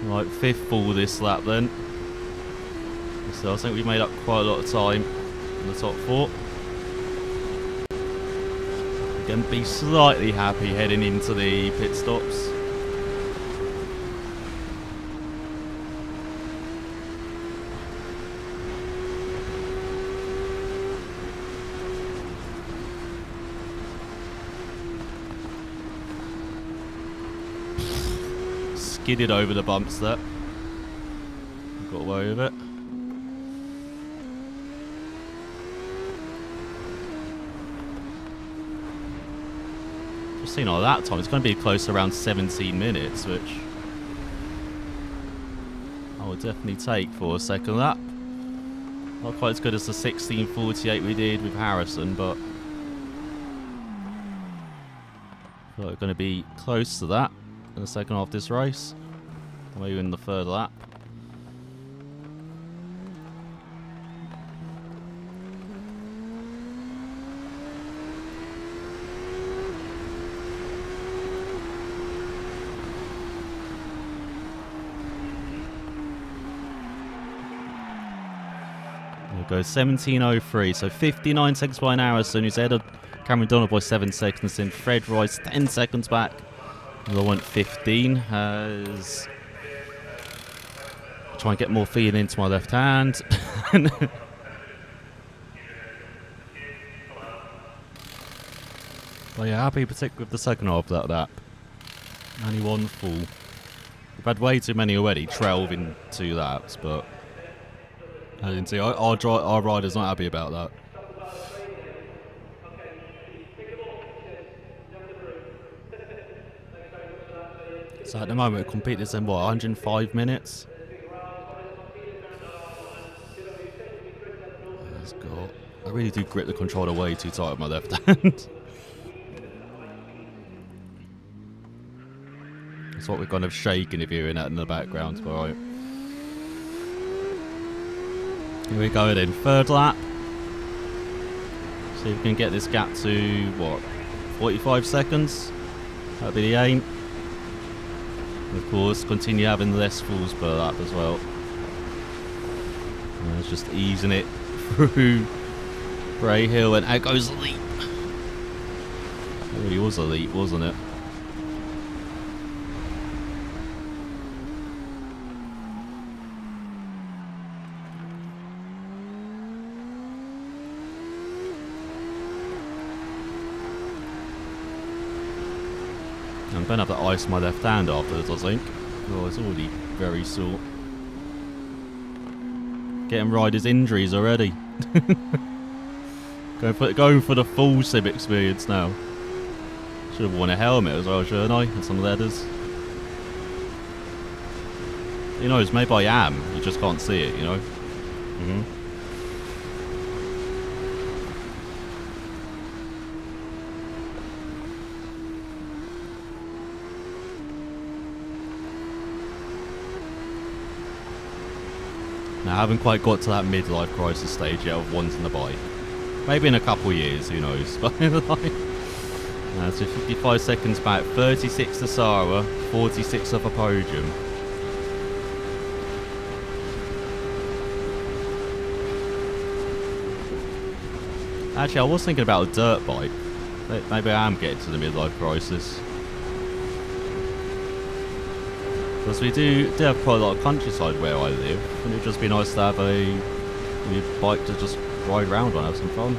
Right, 5th full this lap then. So I think we made up quite a lot of time in the top 4. We can be slightly happy heading into the pit stops. Skidded over the bumps there. Got away with it. Just seeing all that time, it's going to be close to around 17 minutes, which I would definitely take for a second lap. Not quite as good as the 16:48 we did with Harrison, but I feel like we're going to be close to that in the second half of this race. Maybe in the 3rd lap. There we go, 17:03, so 59 seconds behind Harrison, who's ahead of Cameron Dunlop by 7 seconds, then Fred Rice 10 seconds back. I went 15 as try and get more feeling into my left hand. Well, yeah, happy particularly with the second half of that lap. Only 1 full. We've had way too many already, 12 in 2 laps, but I didn't see our rider's not happy about that. So at the moment, we compete this in what, 105 minutes? Let's go. I really do grip the controller way too tight with my left hand. That's what we're kind of shaking if you're hearing that in the background, but alright. Here we go then, 3rd lap. See if we can get this gap to, what, 45 seconds? That'll be the aim. And of course, continue having less falls per lap as well. And it's just easing it through Bray Hill, and out goes the leap. It really was a leap, wasn't it? I'm going to have to ice my left hand afterwards, I think. Oh, it's already very sore. Getting riders' injuries already. going for the full sim experience now. Should have worn a helmet as well, shouldn't I? And some leathers. Who knows, maybe I am. You just can't see it, you know? Now, I haven't quite got to that midlife crisis stage yet of wanting the bike. Maybe in a couple of years, who knows. But so 55 seconds back, 36 to Sarah, 46 off a podium. Actually, I was thinking about a dirt bike. Maybe I am getting to the midlife crisis. Because we do have quite a lot of countryside where I live, and it'd just be nice to have a bike to just ride around on, have some fun.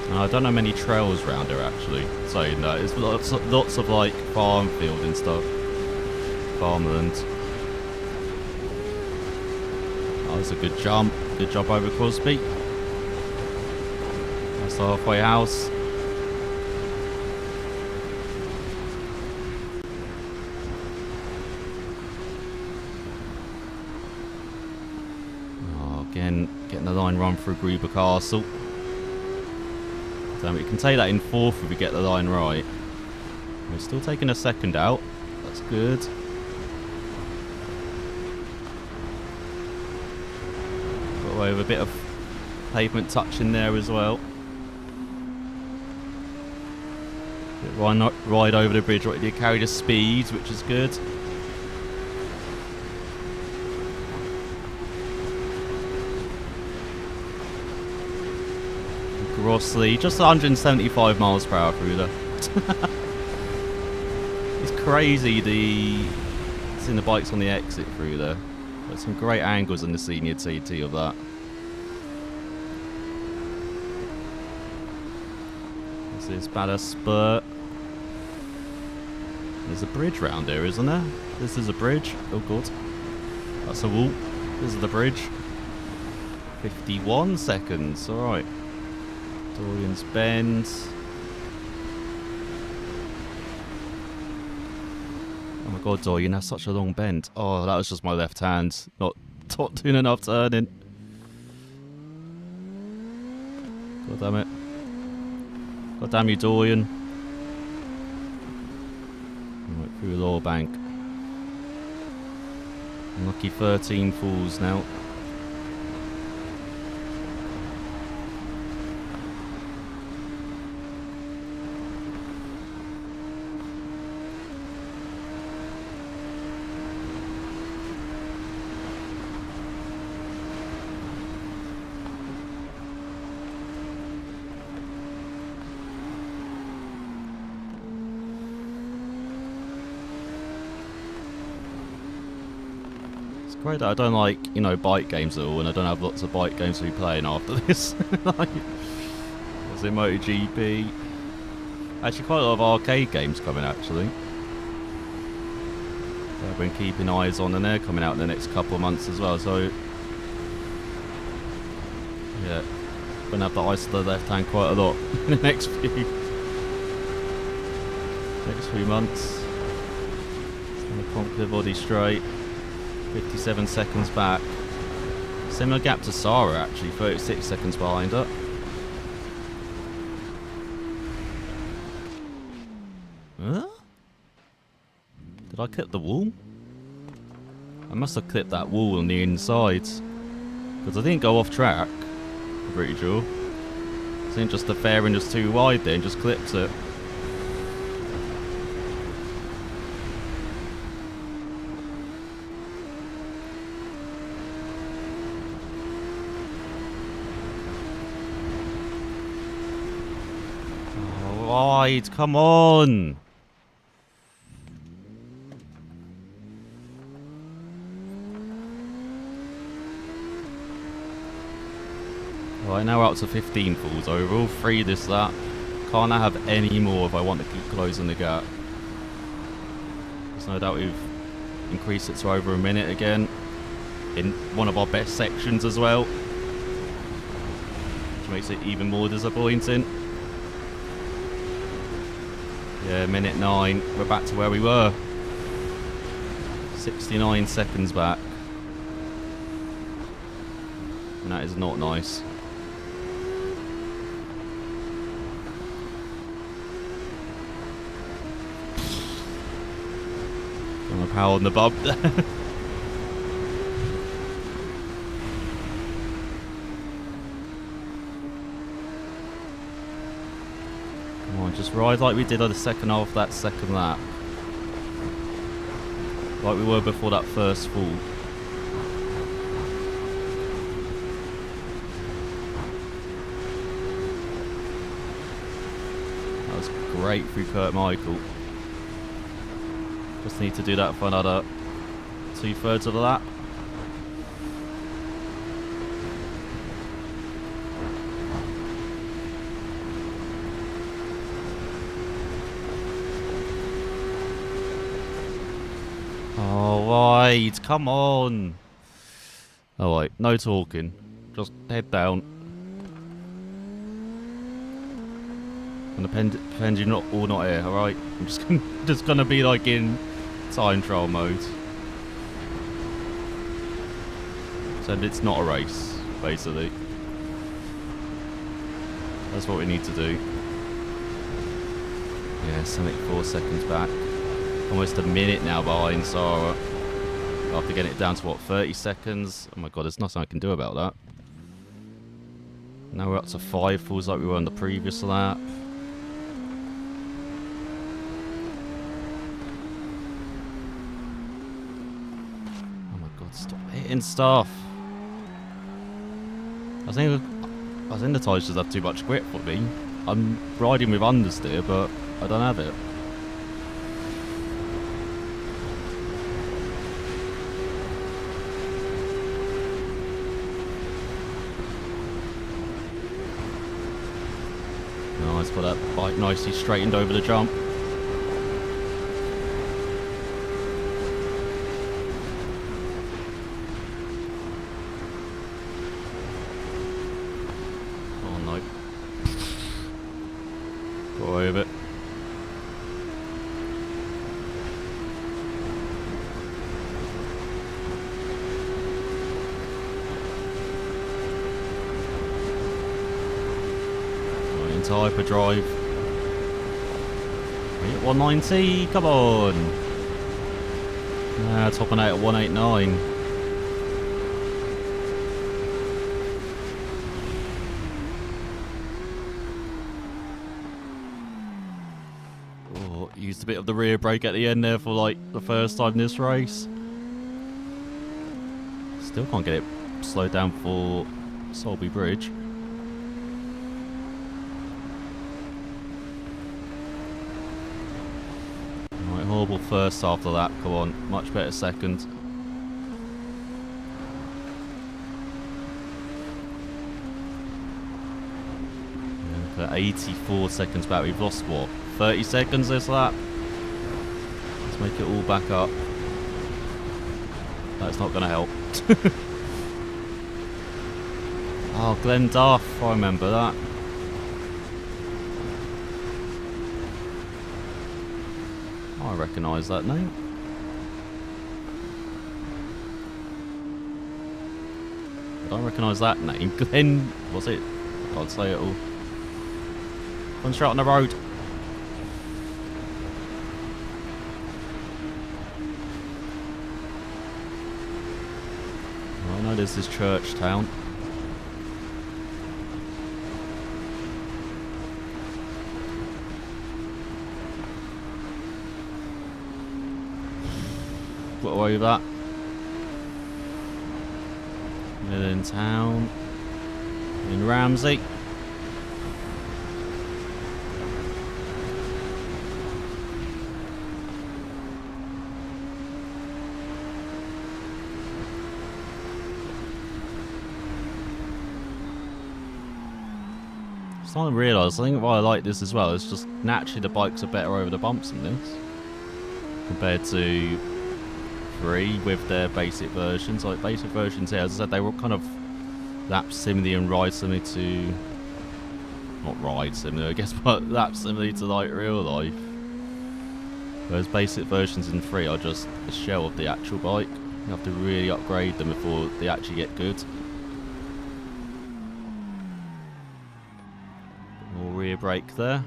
And I don't know many trails around here actually, saying that. There's lots of like farm field and stuff, farmland. Oh, that's a good jump over Crosby. That's the halfway house. Again, getting the line run through Gruber Castle. So we can take that in fourth if we get the line right. We're still taking a second out. That's good. Got away with a bit of pavement touch in there as well. Ride over the bridge, right? Did carry the speed, which is good. Grossley, just 175 miles per hour through there. It's crazy seeing the bikes on the exit through there. There's some great angles in the senior TT of that. This is Bada Spurt. There's a bridge round here, isn't there? This is a bridge. Oh god. That's a wall. This is the bridge. 51 seconds. Alright. Dorian's Bend. Oh my god, Dorian, that's such a long bend. Oh, that was just my left hand. Not doing enough turning. God damn it. God damn you, Dorian. Right, through the lower bank. Unlucky 13 falls now. Great that I don't like, you know, bike games at all, and I don't have lots of bike games to be playing after this. Like, was it MotoGP? Actually, quite a lot of arcade games coming, actually. So I've been keeping eyes on, and they're coming out in the next couple of months as well, so... yeah, gonna have the ice to the left hand quite a lot in the next few months. Just gonna conk the body straight. 57 seconds back. Similar gap to Sarah, actually, 36 seconds behind her. Huh? Did I clip the wall? I must have clipped that wall on the inside. Because I didn't go off track, I'm pretty sure. I think just the fairing was too wide there and just clipped it. Wide, come on! Right, now we're up to 15 falls overall. 3 this lap. Can't have any more if I want to keep closing the gap. There's no doubt we've increased it to over a minute again. In one of our best sections as well. Which makes it even more disappointing. Yeah, minute 9. We're back to where we were. 69 seconds back. And that is not nice. I'm power on the bub there. Just ride like we did on the second half of that second lap. Like we were before that first fall. That was great through Kurt Michael. Just need to do that for another 2/3 of the lap. Wide, come on. Oh wait, no talking. Just head down. And pretend you're not here, alright? I'm just gonna be like in time trial mode. So it's not a race. basically. That's what we need to do. Yeah, 74 seconds back. Almost a minute now behind Sarah. After getting it down to what, 30 seconds? Oh my god, there's nothing I can do about that. Now we're up to 5 falls like we were on the previous lap. Oh my god, stop hitting stuff. I think the tyres just have too much grip for me. I'm riding with understeer, but I don't have it. Nice, got that bike nicely straightened over the jump. Oh no. Got away with it. Hyperdrive. 190, come on. Topping out at 189. Oh, used a bit of the rear brake at the end there for like the first time this race. Still can't get it slowed down for Solby Bridge. Horrible first after that, come on, much better second. Yeah, for 84 seconds back, we've lost what, 30 seconds this lap? Let's make it all back up. That's not going to help. Oh, Glenn Duff, I remember that. I recognise that name. I don't recognise that name. Glenn, was it? I can't say it all. One straight on the road. Oh no, there's this church town. Got away with that. In town. In Ramsey. Starting to realise, I think why I like this as well is just naturally the bikes are better over the bumps than this compared to 3 with their basic versions. Like basic versions here, as I said, they were kind of lap similar and ride similar to, not ride similar I guess, but lap similar to like real life. Whereas basic versions in 3 are just a shell of the actual bike. You have to really upgrade them before they actually get good. More rear brake there.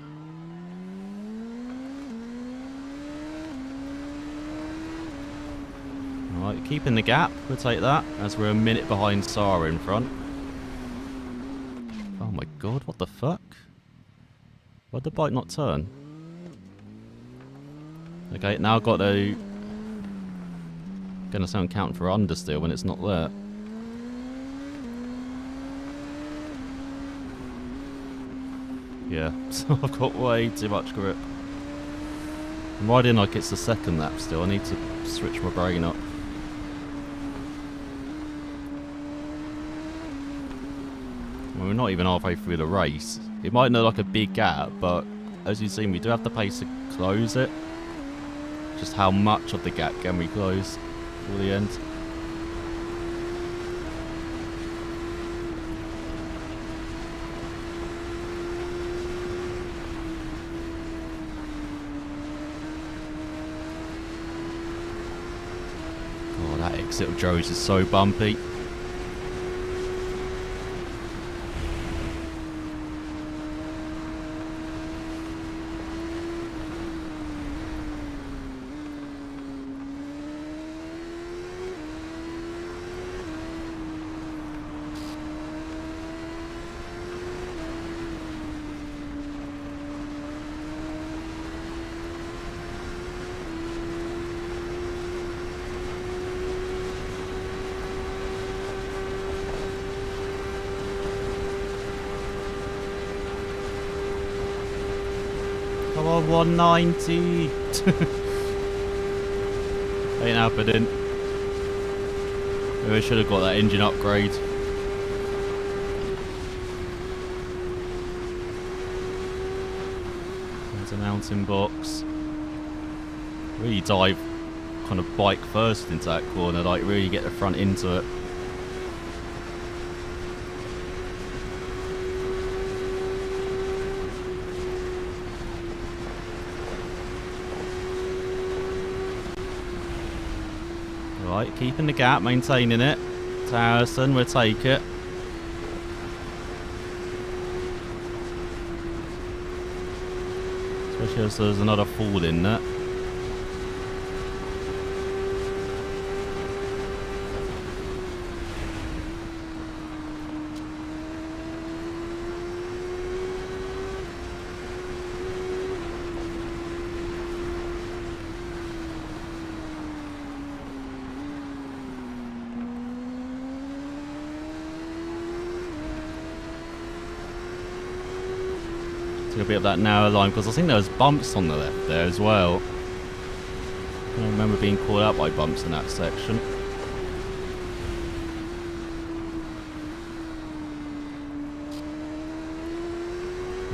Alright, keeping the gap, we'll take that, as we're a minute behind Sarah in front. Oh my god, what the fuck? Why'd the bike not turn? Okay, now I've got to... Gonna sound counting for understeer when it's not there. Yeah, so I've got way too much grip. I'm riding like it's the second lap still, I need to switch my brain up. Well, we're not even halfway through the race. It might look like a big gap, but as you've seen, we do have the pace to close it. Just how much of the gap can we close for the end? Oh, that exit of Joe's is so bumpy. Come on, 190. Ain't happening. Maybe I should have got that engine upgrade. There's a mountain box. Really dive kind of bike first into that corner, like really get the front into it. Right, keeping the gap, maintaining it. To Harrison, we'll take it. Especially as there's another fall in there. A bit of that narrow line because I think there was bumps on the left there as well. I don't remember being caught out by bumps in that section.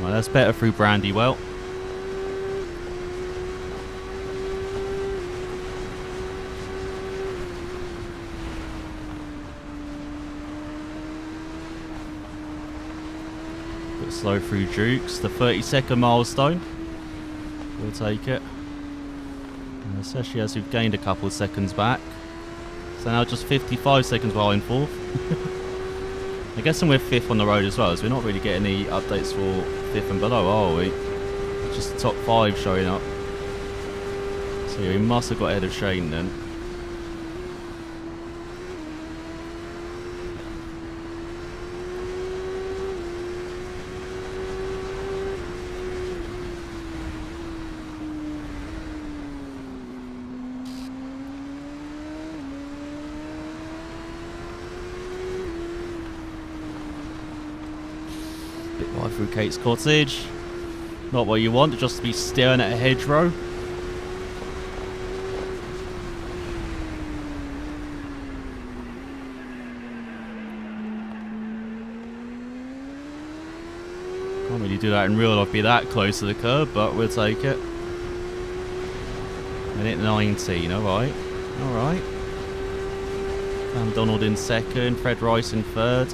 Right, that's better through Brandywell. Slow through Dukes, the 30-second milestone. We'll take it. And especially as we've gained a couple of seconds back. So now just 55 seconds behind fourth. I guess we're fifth on the road as well, as we're not really getting any updates for fifth and below, are we? It's just the top 5 showing up. So yeah, we must have got ahead of Shane then. Bit wide through Kate's Cottage. Not what you want, just to be staring at a hedgerow. Can't really do that in real life, be that close to the curb, but we'll take it. Minute 19, alright. Alright. Sam Donald in second, Fred Rice in third.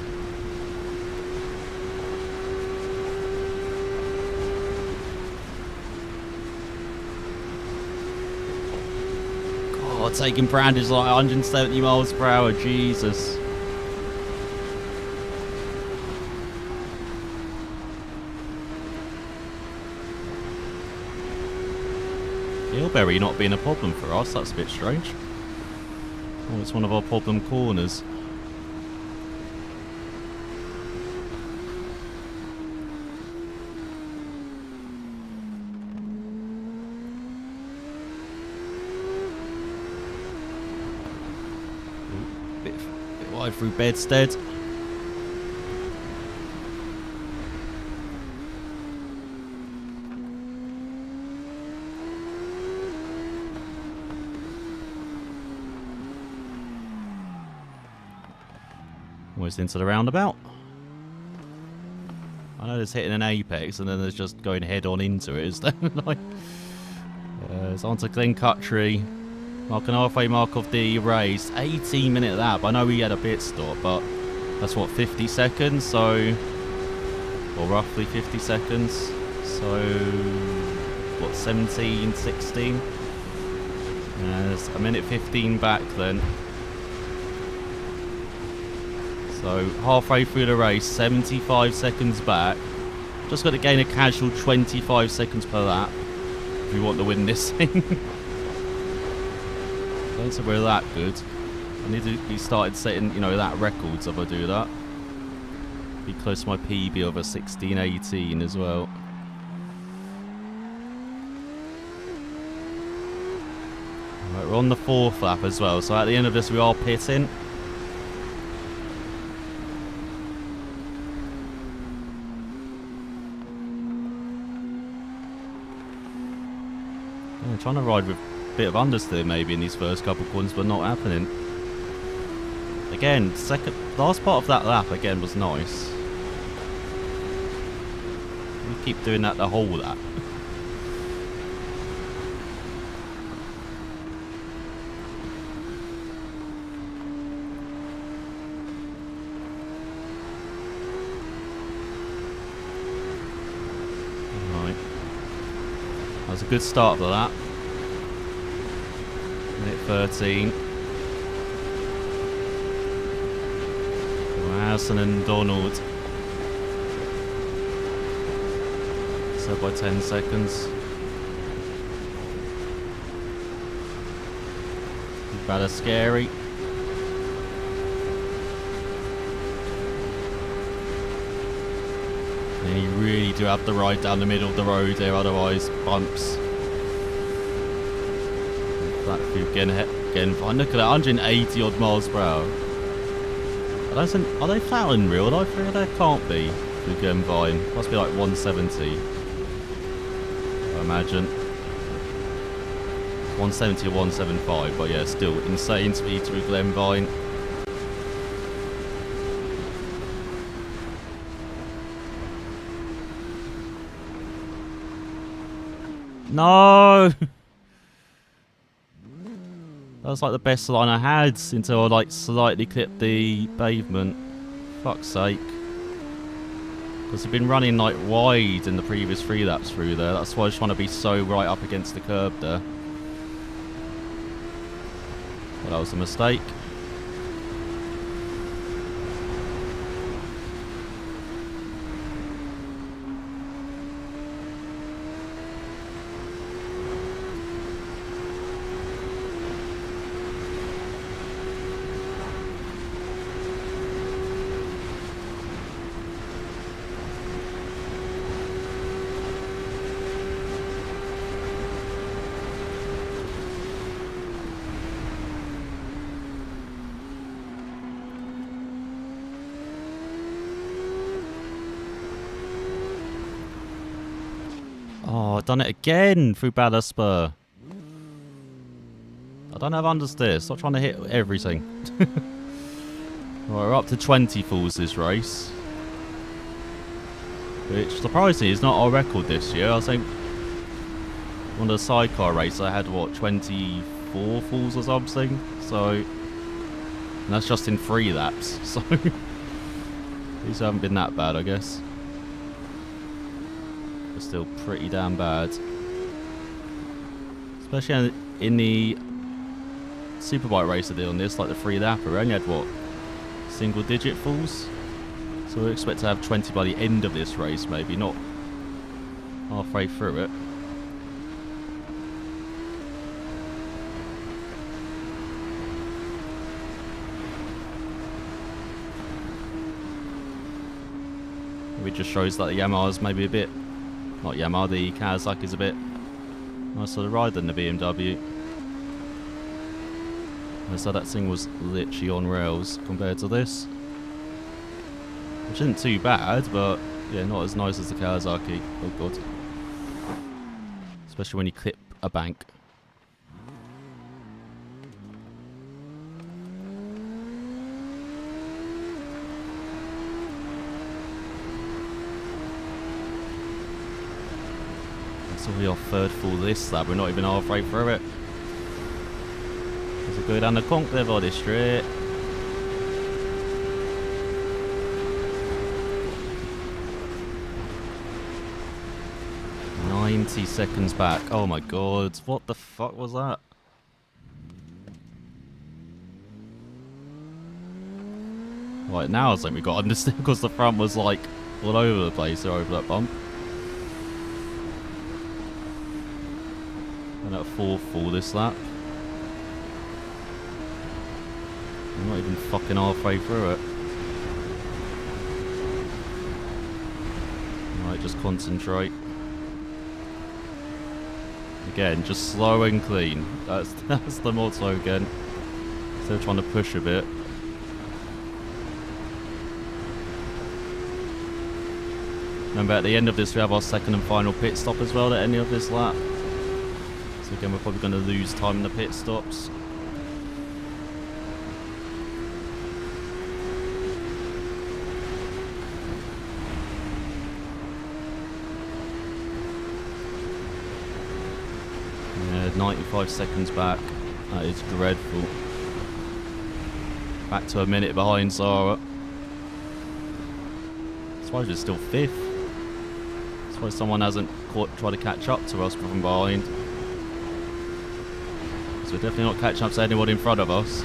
God, taking Brandon's like 170 miles per hour, Jesus. Hillberry not being a problem for us, that's a bit strange. Oh, it's one of our problem corners. Bit wide through Bedstead. Almost into the roundabout. I know there's hitting an apex and then there's just going head on into it, is there? Like, it's onto Glencutry. Mark an halfway mark of the race. 18-minute lap. I know we had a pit stop, but that's what, 50 seconds? So, or roughly 50 seconds. So, what, 17, 16? There's a minute 15 back then. So halfway through the race, 75 seconds back. Just got to gain a casual 25 seconds per lap if we want to win this thing. I don't think we're that good. I need to be started setting, you know, that records if I do that. Be close to my PB of a 16:18 as well. Right, we're on the 4th lap as well, so at the end of this we are pitting. Yeah, trying to ride with a bit of understeer maybe in these first couple of corners, but not happening. Again, last part of that lap again was nice. We keep doing that the whole lap. Right. That was a good start of the lap. Minute 13. Harrison and Donald. So by 10 seconds. Rather scary. And you really do have to ride down the middle of the road there, otherwise bumps. That view again fine. Look at that, 180 odd miles per hour. Are they flat in real life? There can't be. Again fine. Must be like 170. I imagine. 170 or 175, but yeah, still insane speed through Glenvine. No! That was like the best line I had until I like slightly clipped the pavement. Fuck's sake. Because I've been running like wide in the previous 3 laps through there. That's why I was trying to be so right up against the curb there. But that was a mistake. Oh, I've done it again through Ballerspur. I don't have understeer. Stop trying to hit everything. Right, we're up to 20 falls this race. Which, surprisingly, is not our record this year. I think one of the sidecar races I had, what, 24 falls or something? So, and that's just in 3 laps. So, these haven't been that bad, I guess. Still pretty damn bad, especially in the Superbike race I did on this, like the 3 lapper. We only had what, single digit falls, so we expect to have 20 by the end of this race, maybe not halfway through it. It just shows that the Yamaha's maybe a bit, not Yamaha, the Kawasaki's a bit nicer to ride than the BMW. And so that thing was literally on rails compared to this. Which isn't too bad, but yeah, not as nice as the Kawasaki. Oh god. Especially when you clip a bank. So we're off 3rd full this lap, we're not even halfway through it. As we go down the conk there by this straight. "90 seconds back." Oh my god, what the fuck was that? Right, now it's like we got understeer because the front was like all over the place over that bump. And at 4th full this lap. I'm not even fucking halfway through it. Right, just concentrate. Again, just slow and clean. That's the motto again. Still trying to push a bit. Remember, at the end of this we have our 2nd and final pit stop as well at the end of this lap. So So again, we're probably going to lose time in the pit stops. Yeah, 95 seconds back. That is dreadful. Back to a minute behind Zara. I suppose we're still 5th. I suppose someone hasn't tried to catch up to us from behind. So we're definitely not catching up to anyone in front of us.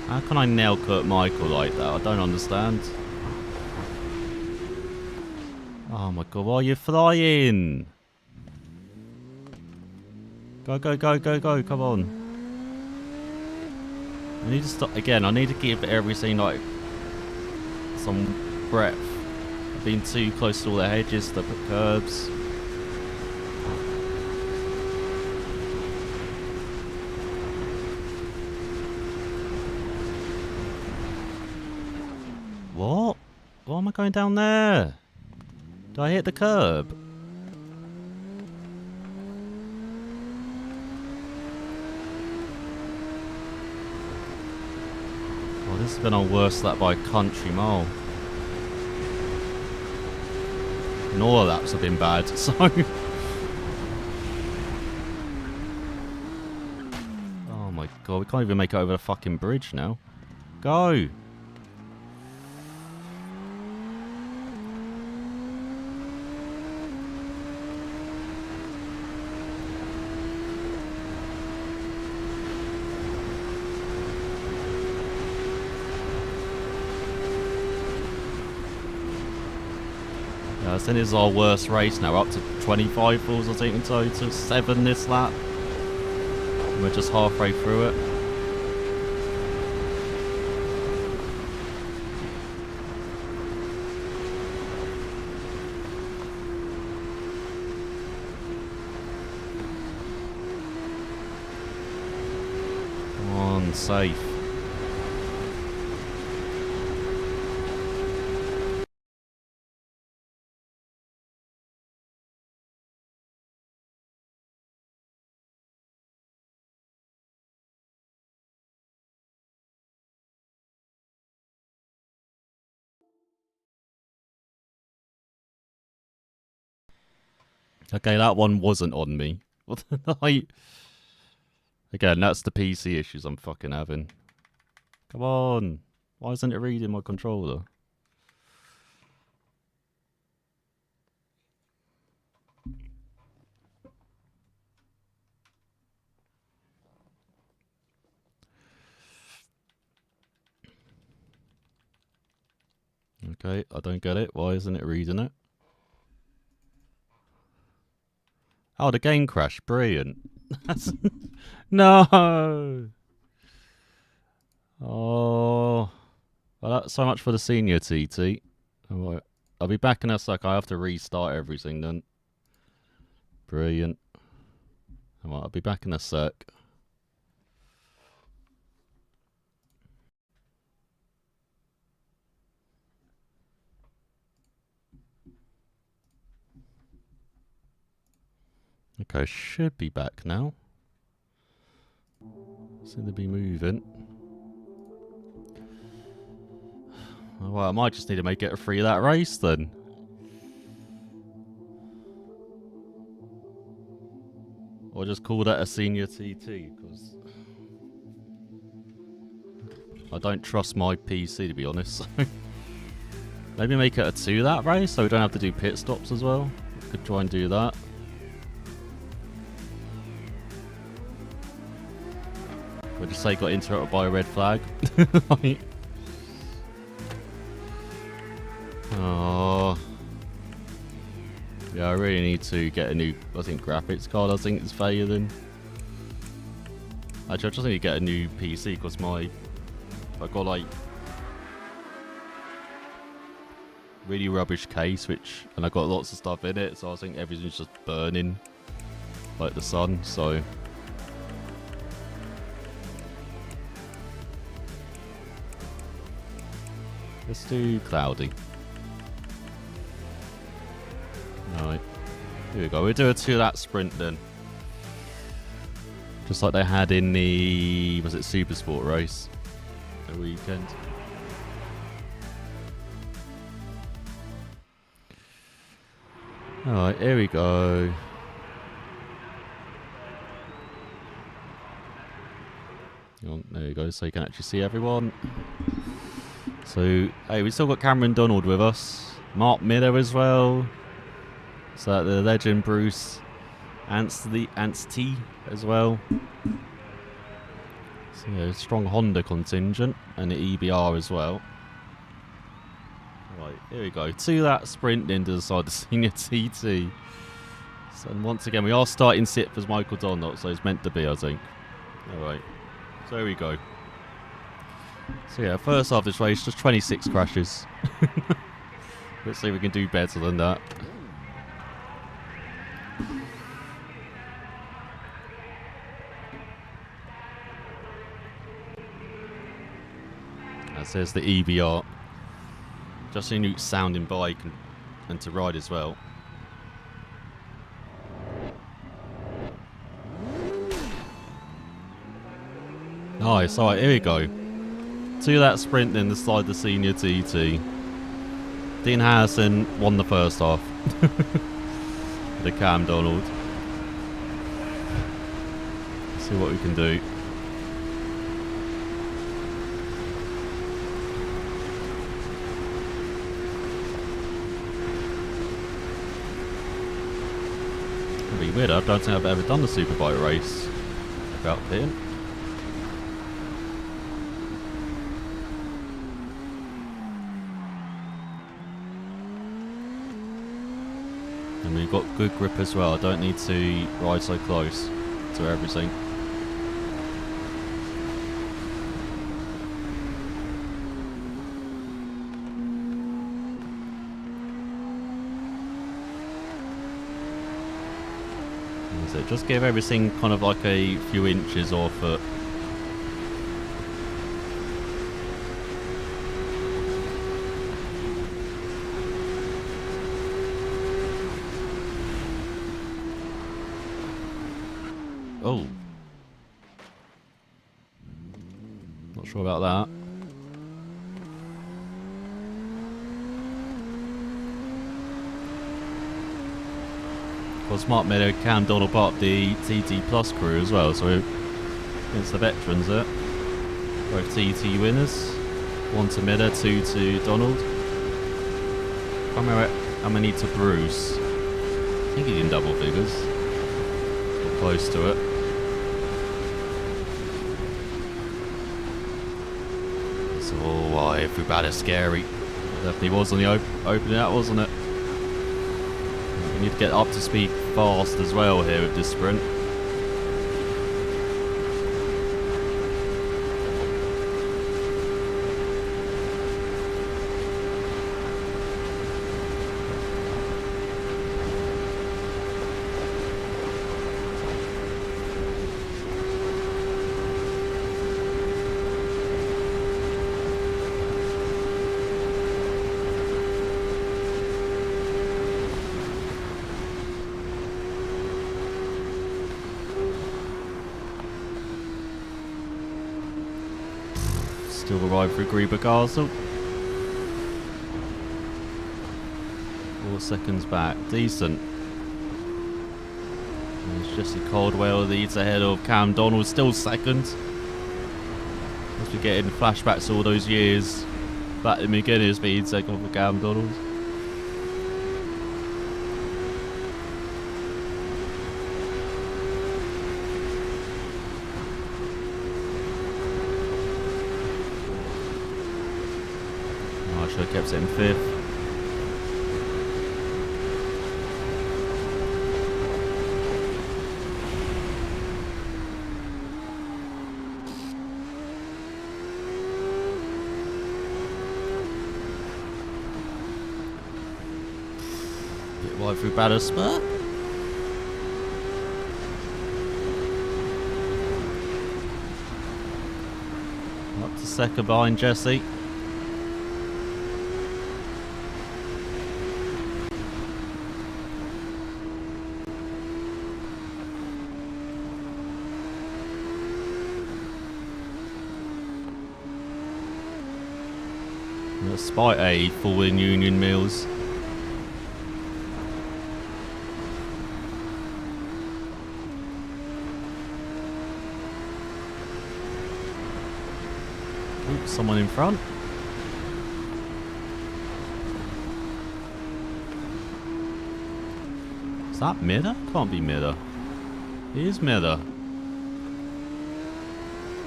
How can I nail Kurt Michael like that? I don't understand. Oh my god, why are you flying? Go, go, go, go, go, come on. I need to stop, again, I need to give everything like some breadth. I've been too close to all the hedges, the curbs. What? Why am I going down there? Did I hit the curb? Oh, this has been on worse lap by a country mile. And all the laps have been bad, so... Oh my god, we can't even make it over the fucking bridge now. Go! I think this is our worst race now, up to 25 falls I think in total, 7 this lap. And we're just halfway through it. Come on, safe. Okay, that one wasn't on me. Again, that's the PC issues I'm fucking having. Come on. Why isn't it reading my controller? Okay, I don't get it. Why isn't it reading it? Oh, the game crashed. Brilliant. No! Oh. Well, that's so much for the senior TT. Alright. I'll be back in a sec. I have to restart everything then. Brilliant. Alright, I'll be back in a sec. Okay, should be back now. Seem to be moving. Well, I might just need to make it a free that race then. Or just call that a senior TT, because I don't trust my PC to be honest. Maybe make it a 2 that race so we don't have to do pit stops as well. Could try and do that. We'll just say got interrupted by a red flag. Like, oh. Yeah, I really need to get a new, I think, graphics card. I think it's failing. Actually, I just need to get a new PC because I've got like really rubbish case, and I got lots of stuff in it, so I think everything's just burning like the sun. So let's do cloudy. Alright, here we go. We'll do a 2-lap sprint then, just like they had in the Super Sport race the weekend. Alright, here we go. There we go, so you can actually see everyone. So, hey, we still got Cameron Donald with us. Mark Miller as well. So the legend Bruce Anstey as well. So yeah, strong Honda contingent and the EBR as well. Right, here we go. 2-lap sprint into the side of the senior TT. So once again, we are starting 6th as Michael Dunlop, so it's meant to be, I think. Alright, so here we go. So yeah, first half of this race, just 26 crashes. Let's see if we can do better than that. That says the EBR. Just a new sounding bike and to ride as well. Nice, alright, here we go. 2-lap sprint then to slide the senior TT. Dean Harrison won the first half. The Cam Donald. Let's see what we can do. It'd be weird, I don't think I've ever done a superbike race without pitting. And we've got good grip as well. I don't need to ride so close to everything. So just give everything kind of like a few inches off it. Oh. Not sure about that. Well, Smart Meadow, Cam Donald part of the TT Plus crew as well, so it's the veterans there. Both TT winners. 1 to Miller, 2 to Donald. I can't remember how many to Bruce. I think he's in double figures. Got close to it. So, oh, every bad is scary. It definitely was on the opening out, wasn't it? We need to get up to speed fast as well here with this sprint. Still arrived through Grieber Castle. 4 seconds back. Decent. There's Jesse Caldwell leads ahead of Cam Donald, still second. Must be getting flashbacks all those years back in McGuinness being second for Cam Donald. Kept it in 5th. Bit wide through Batter Spur. Up to second behind Jesse. Despite a fall in Union Mills. Oops, someone in front. Is that Miller? Can't be Miller. It is Miller.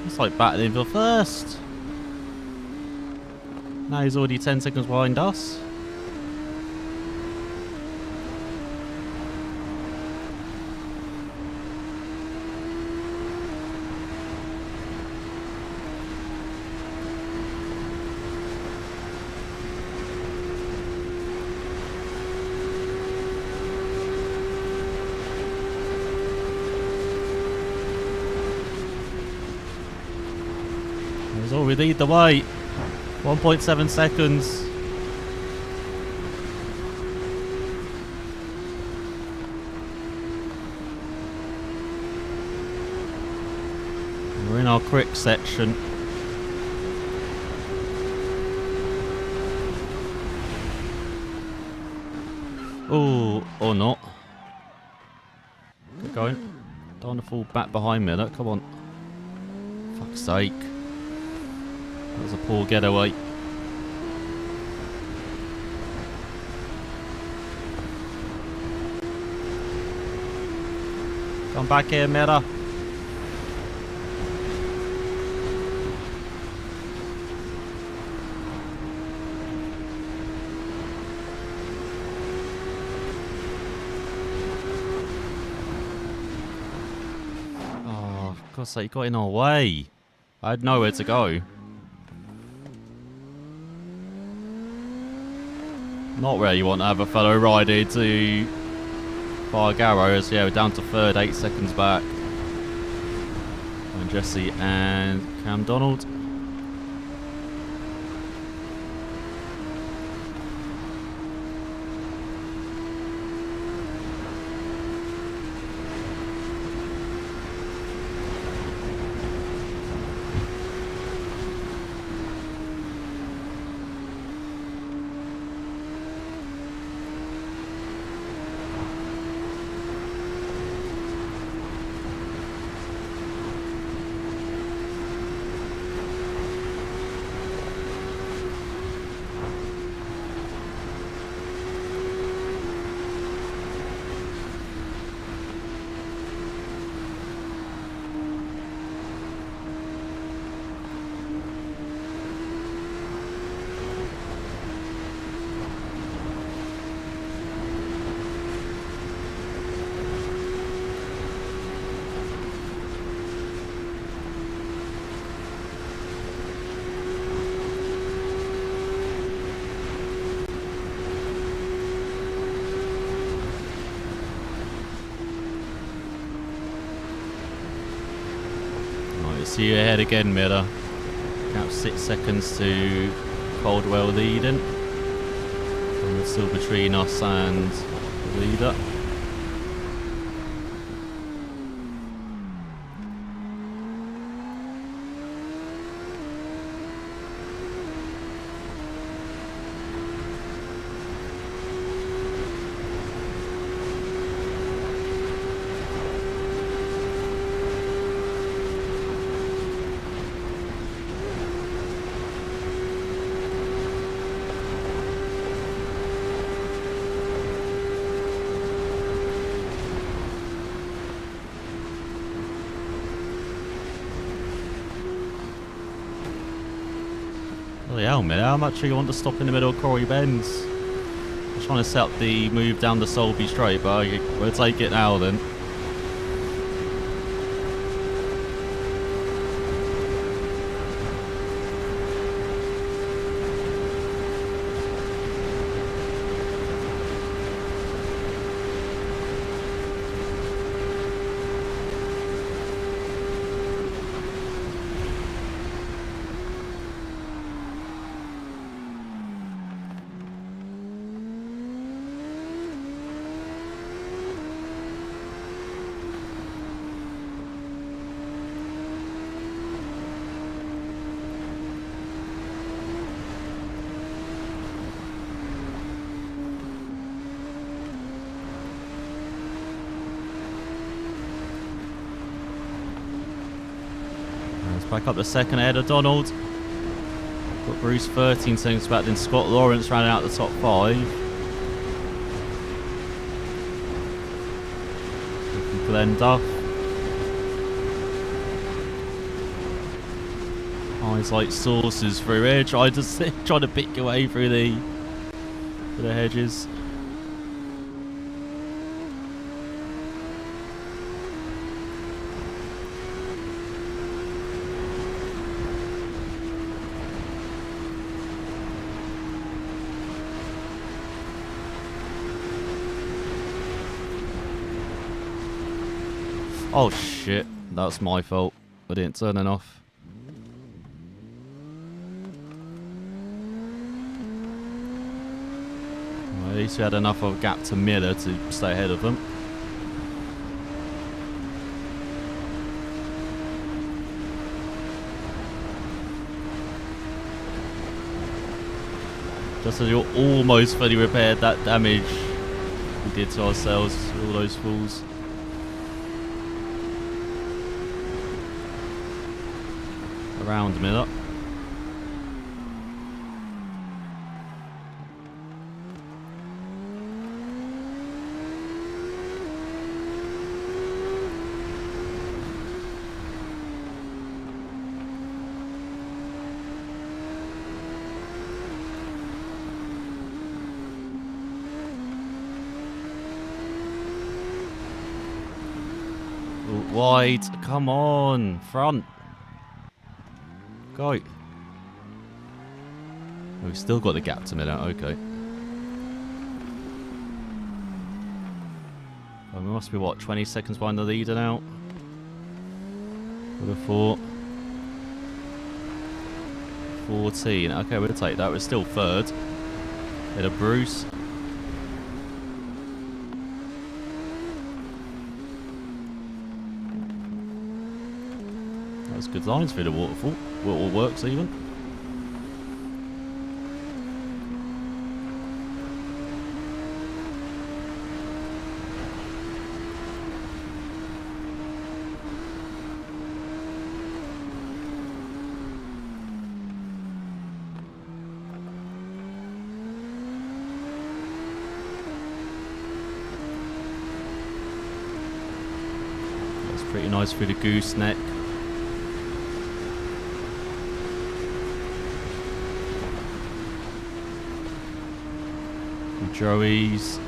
It's like battling for first. Now he's already 10 seconds behind us. He's already the way. 1.7 seconds. We're in our quick section. Oh, or not. Keep going. Don't want to fall back behind me. Come on. Fuck's sake. That was a poor getaway. Come back here, Meta. Oh, for God's sake, you got in our way. I had nowhere to go. Not where you want to have a fellow rider to fire Garrows. Yeah, we're down to third, 8 seconds back. And Jesse and Cam Donald. See you ahead again, Miller. Now 6 seconds to Caldwell leading. And it's still between us and the leader. Bloody hell, man. How much do you want to stop in the middle of Corey Bends? I'm trying to set up the move down the Solby Straight, but we'll take it now then. Back up the second ahead of Donald. Got Bruce 13 seconds back, then Scott Lawrence rounding out the top 5. Glenn Duff. Eyes like saucers through here, trying to pick your way through the hedges. Oh shit, that's my fault. I didn't turn it off. Well, at least we had enough of a gap to Miller to stay ahead of them. Just as you're almost fully repaired that damage we did to ourselves, all those fools. Around Miller. Wide, come on, front. Go. Oh, we've still got the gap to Miller, okay. Well, we must be, what, 20 seconds behind the leader now? Would have thought. 14, okay, we'll take that. We're still third. Hit a Bruce. That's good lines through the waterfall. Well, it all works even. That's pretty nice through the gooseneck. Joey's.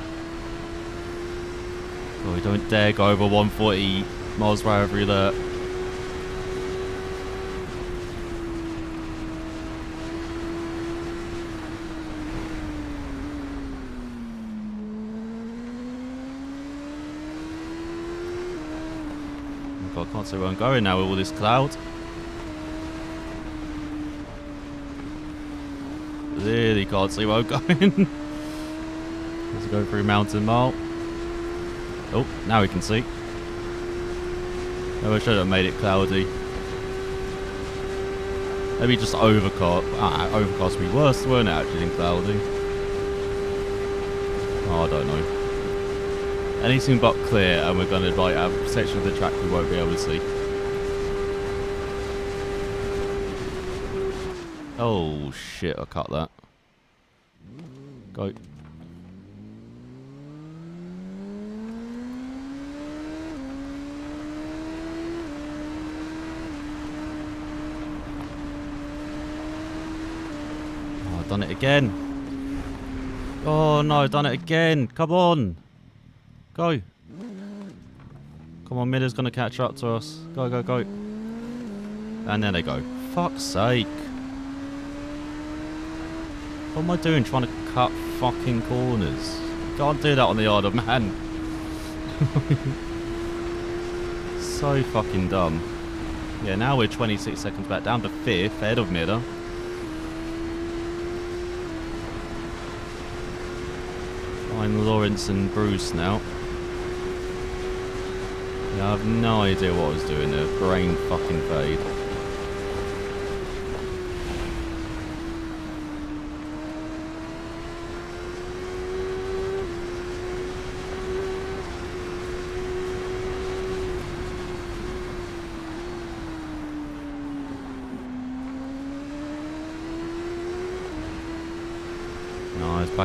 Oh, we don't dare go over 140 miles per hour through that. Oh God, I can't see where I'm going now with all this cloud. Really can't see where I'm going. Let's go through Mountain Mile. Oh, now we can see. Oh, I should have made it cloudy. Maybe just overcast. Overcast would be worse, weren't it, actually, than cloudy? Oh, I don't know. Anything but clear, and we're going to like have a section of the track we won't be able to see. Oh shit! I cut that. Go. Done it again. Oh no, done it again. Come on. Go. Come on, Miller's going to catch up to us. Go, go, go. And there they go. Fuck's sake. What am I doing trying to cut fucking corners? Can't do that on the Isle of Man. So fucking dumb. Yeah, now we're 26 seconds back down to 5th, ahead of Miller. I'm Lawrence and Bruce now. Yeah, I have no idea what I was doing there. Brain fucking fade.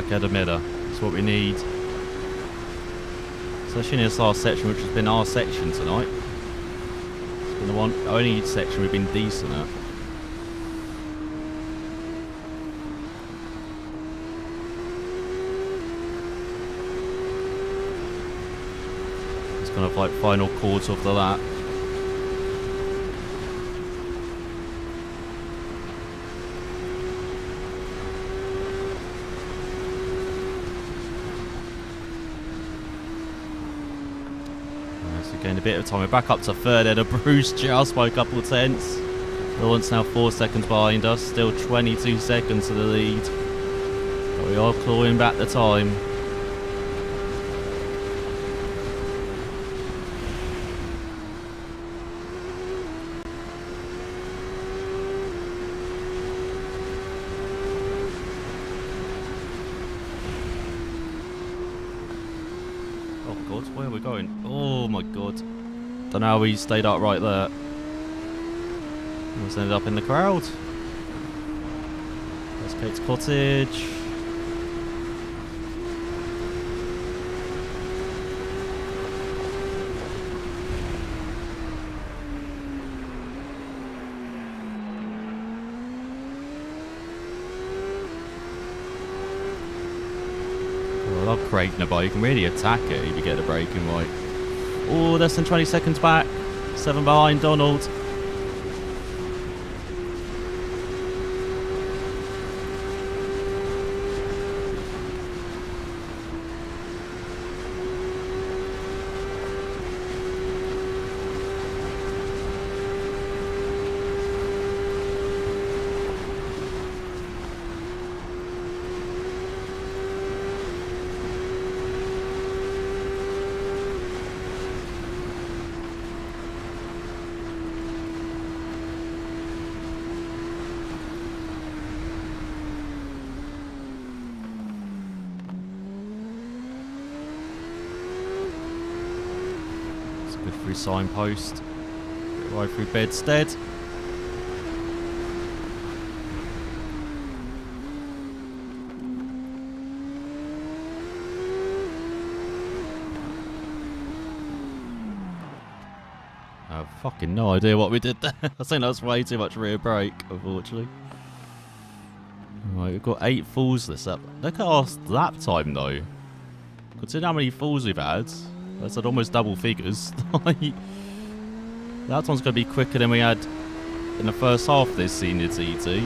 back ahead of Miller. That's what we need. Especially in this last section, which has been our section tonight. It's been the only section we've been decent at. It's kind of like final quarter of the lap. Gained a bit of time. We're back up to third head of Bruce just by a couple of tenths. Lawrence now 4 seconds behind us. Still 22 seconds to the lead. But we are clawing back the time. Oh god, where are we going? Oh my god. Don't know how we stayed upright there. Almost ended up in the crowd. There's Kate's cottage. I love creating a bike. You can really attack it if you get the braking right. Oh, less than 20 seconds back. 7 behind Donald. Good through Signpost. Right through Bedstead. I have fucking no idea what we did there. I think that's way too much rear brake, unfortunately. Right, we've got 8 falls this up. Look at our lap time though. Consider how many falls we've had. That's at almost double figures. That one's going to be quicker than we had in the first half of this senior TT.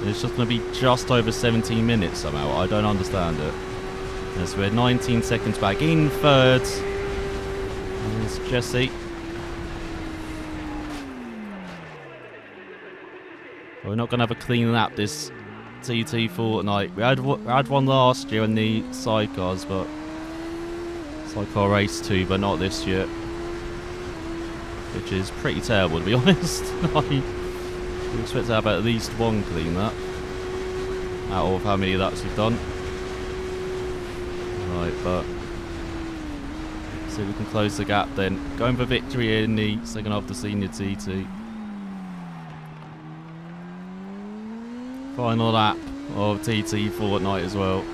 It's just going to be just over 17 minutes somehow. I don't understand it. Yes, we're 19 seconds back in third. There's Jesse. We're not going to have a clean lap this TT fortnight. We had one last year in the sidecars, but sidecar race 2, but not this year. Which is pretty terrible, to be honest. We expect to have at least one clean lap out of how many laps we've done. Right, but see if we can close the gap then. Going for victory in the second half of the senior TT. Final lap of TT fortnight as well.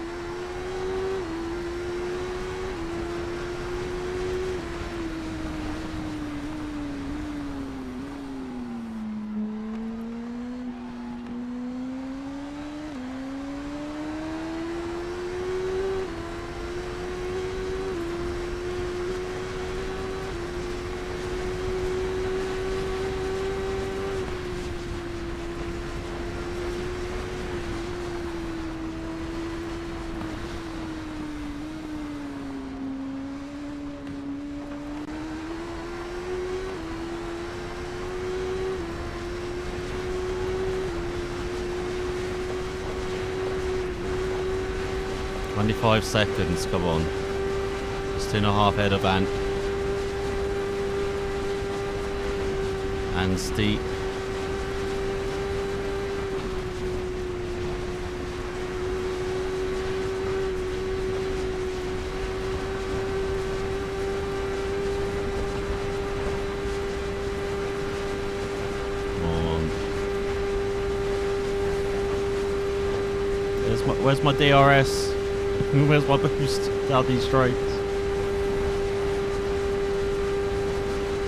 Only 5 seconds, come on. Just 2.5 head of Ant. And Steep. Where's my DRS? Where's my boost down these straights?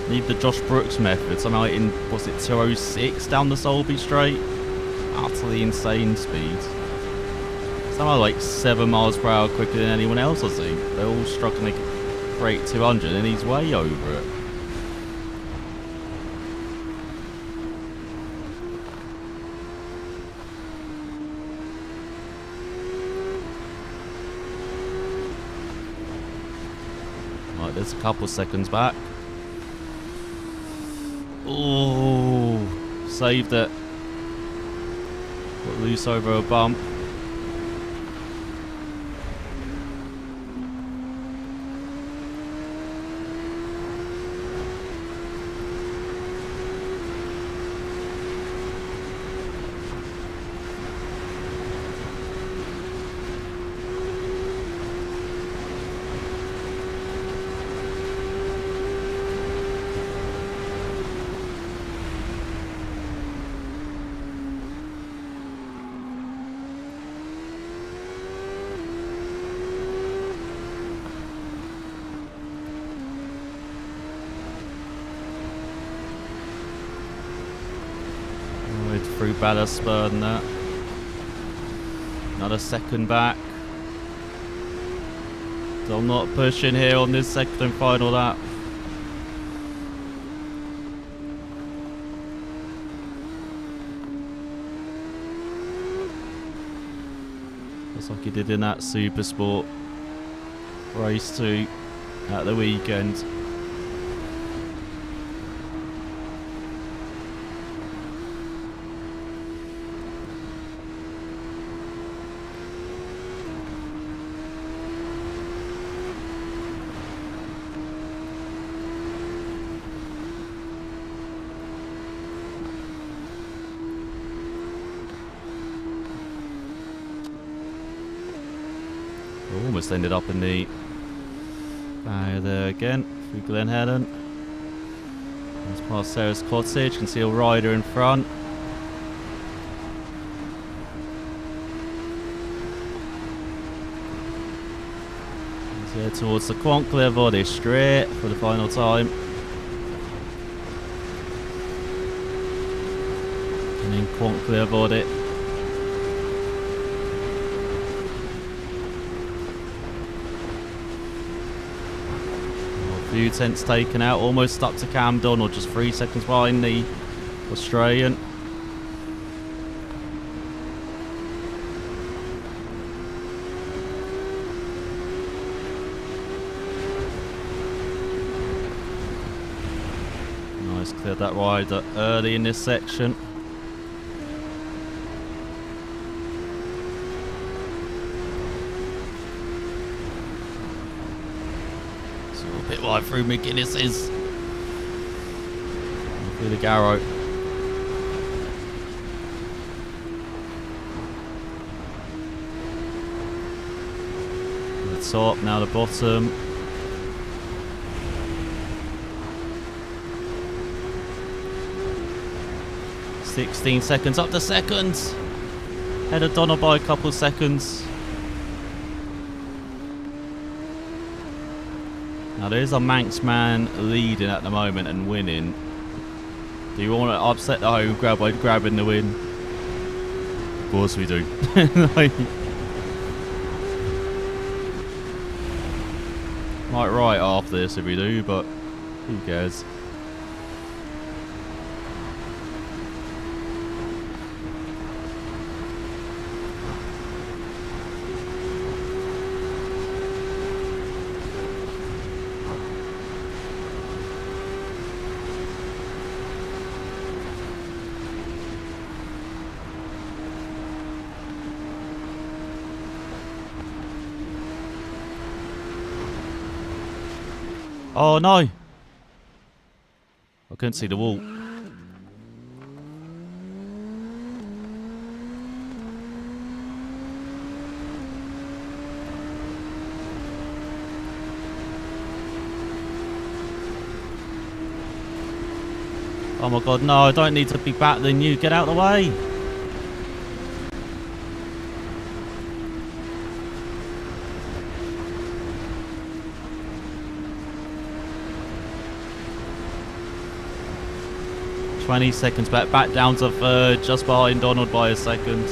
Need the Josh Brooks method. Somehow in, was it 206 down the Solby straight? Utterly insane speed. Somehow like 7 miles per hour quicker than anyone else, I think. They're all struggling to break 200 and he's way over it. Right, there's a couple seconds back. Oh, saved it. Got loose over a bump. Through ballast spur and that. Another second back. So I'm not pushing here on this second and final lap. Just like he did in that Super Sport race 2 at the weekend. Almost ended up in the barrier there again through Glen Helen. That's past Sarah's Cottage. Can see a rider in front. Let's head towards the Quankler straight for the final time. And then Quankler. Few tenths taken out, almost up to Camden, or just 3 seconds behind the Australian. Nice, cleared that rider early in this section. Bit wide through McGuinness's. Through the Garrow. The top, now the bottom. "16 seconds up to second. Ahead of Dunlop by a couple of seconds. Now there's a Manx man leading at the moment and winning. Do you want to upset the home grab by grabbing the win? Of course we do. Might right after this if we do, but who cares? Oh no! I couldn't see the wall. Oh my god, no, I don't need to be battling you. Get out of the way! 20 seconds back down to third, just behind Donald by a second.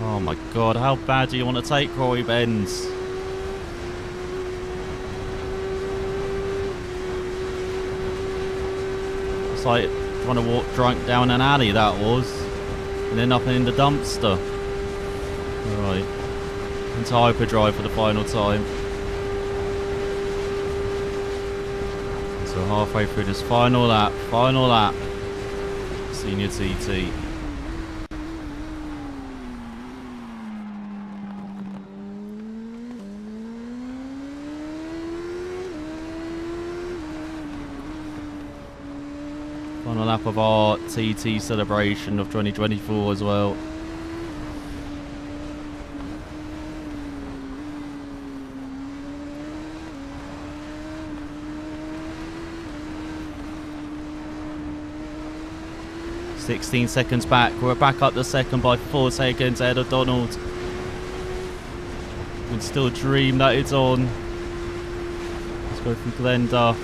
Oh my god, how bad do you want to take Rory Benz? It's like trying to walk drunk down an alley, that was. And then up in the dumpster. Alright. Into hyperdrive for the final time. So halfway through this final lap. Senior TT. Final lap of our TT celebration of 2024 as well. "16 seconds back. We're back up the second by 4 seconds ahead of Donald. We can still dream that it's on. Let's go through Glenda.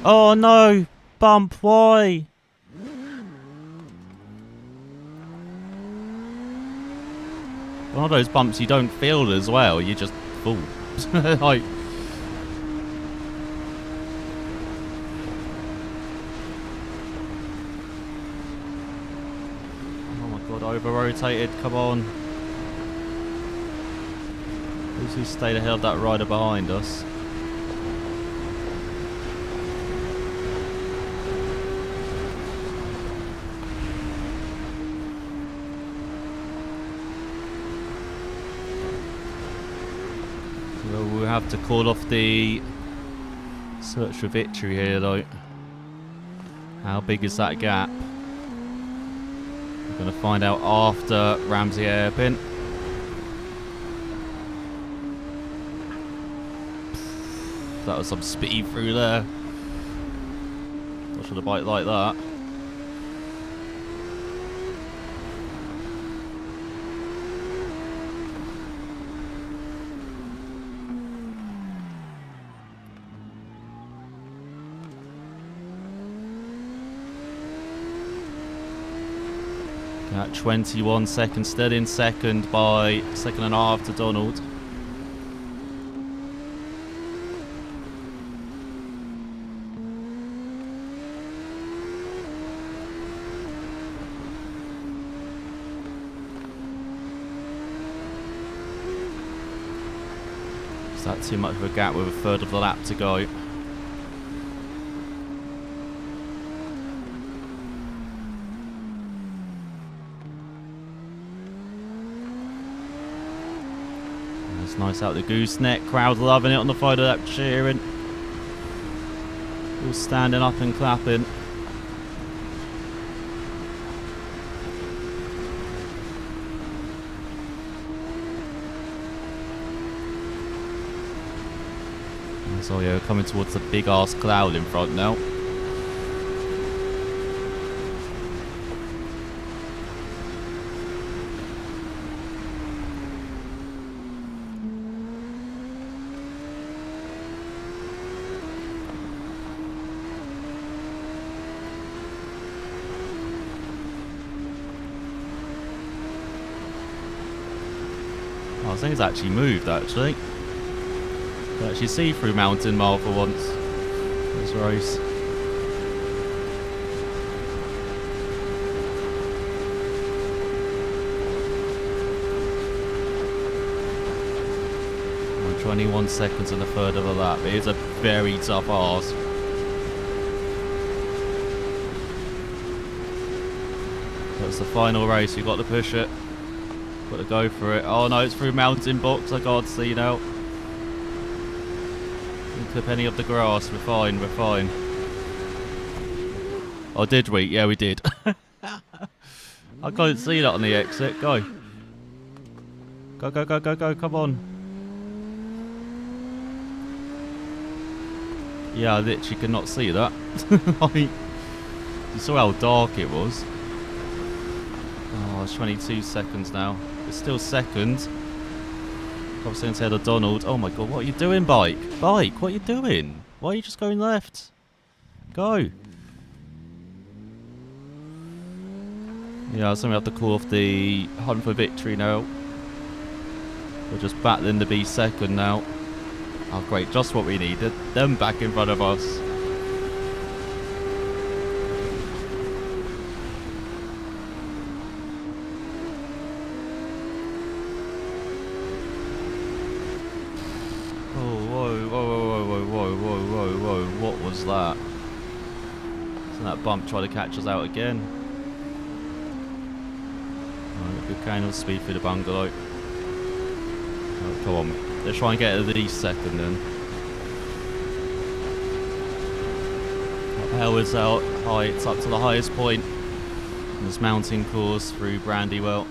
Oh no! Bump, why? One of those bumps you don't feel as well, you just fall. Like... Oh my god, over-rotated, come on. Who's who stayed ahead of that rider behind us? We'll have to call off the search for victory here though. How big is that gap? We're going to find out after Ramsey hairpin. That was some speed through there. Not sure the bike like that. At 21 seconds, still in second by second and a half to Donald. Is that too much of a gap with a third of the lap to go? Nice out the gooseneck, crowd loving it on the photo lap, cheering. All standing up and clapping. And so yeah, we're coming towards the big ass cloud in front now. Oh, things actually moved actually. Actually see through Mountain Mile for once. This race. Oh, 21 seconds and a third of a lap. It is a very tough ask. That's the final race. You've got to push it. Got to go for it. Oh no, it's through Mountain Box. I can't see now. Clip any of the grass. We're fine. We're fine. Oh, did we? Yeah, we did. I can't see that on the exit. Go. Go, go, go, go, go. Come on. Yeah, I literally could not see that. Like, you saw how dark it was. Oh, it's 22 seconds now. It's still second. Couple seconds ahead of Donald. Oh my god, what are you doing, bike? Bike, what are you doing? Why are you just going left? Go. Yeah, so we have to call off the hunt for victory now. We're just battling to be second now. Oh great, just what we needed. Them back in front of us. What was that? So that bump tried to catch us out again. Right, good kind of speed through the bungalow. Oh, come on, let's try and get at least second then. Hell is out high, it's up to the highest point on this mountain course through Brandywell.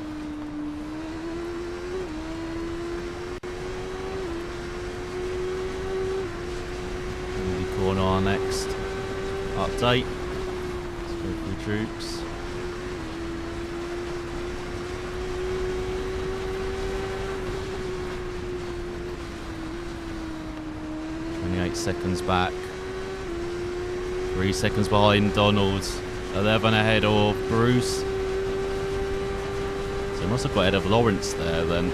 On our next update. Let's go through troops. Seconds back. 3 seconds behind Donald. 11 ahead of Bruce. So he must have got ahead of Lawrence there then.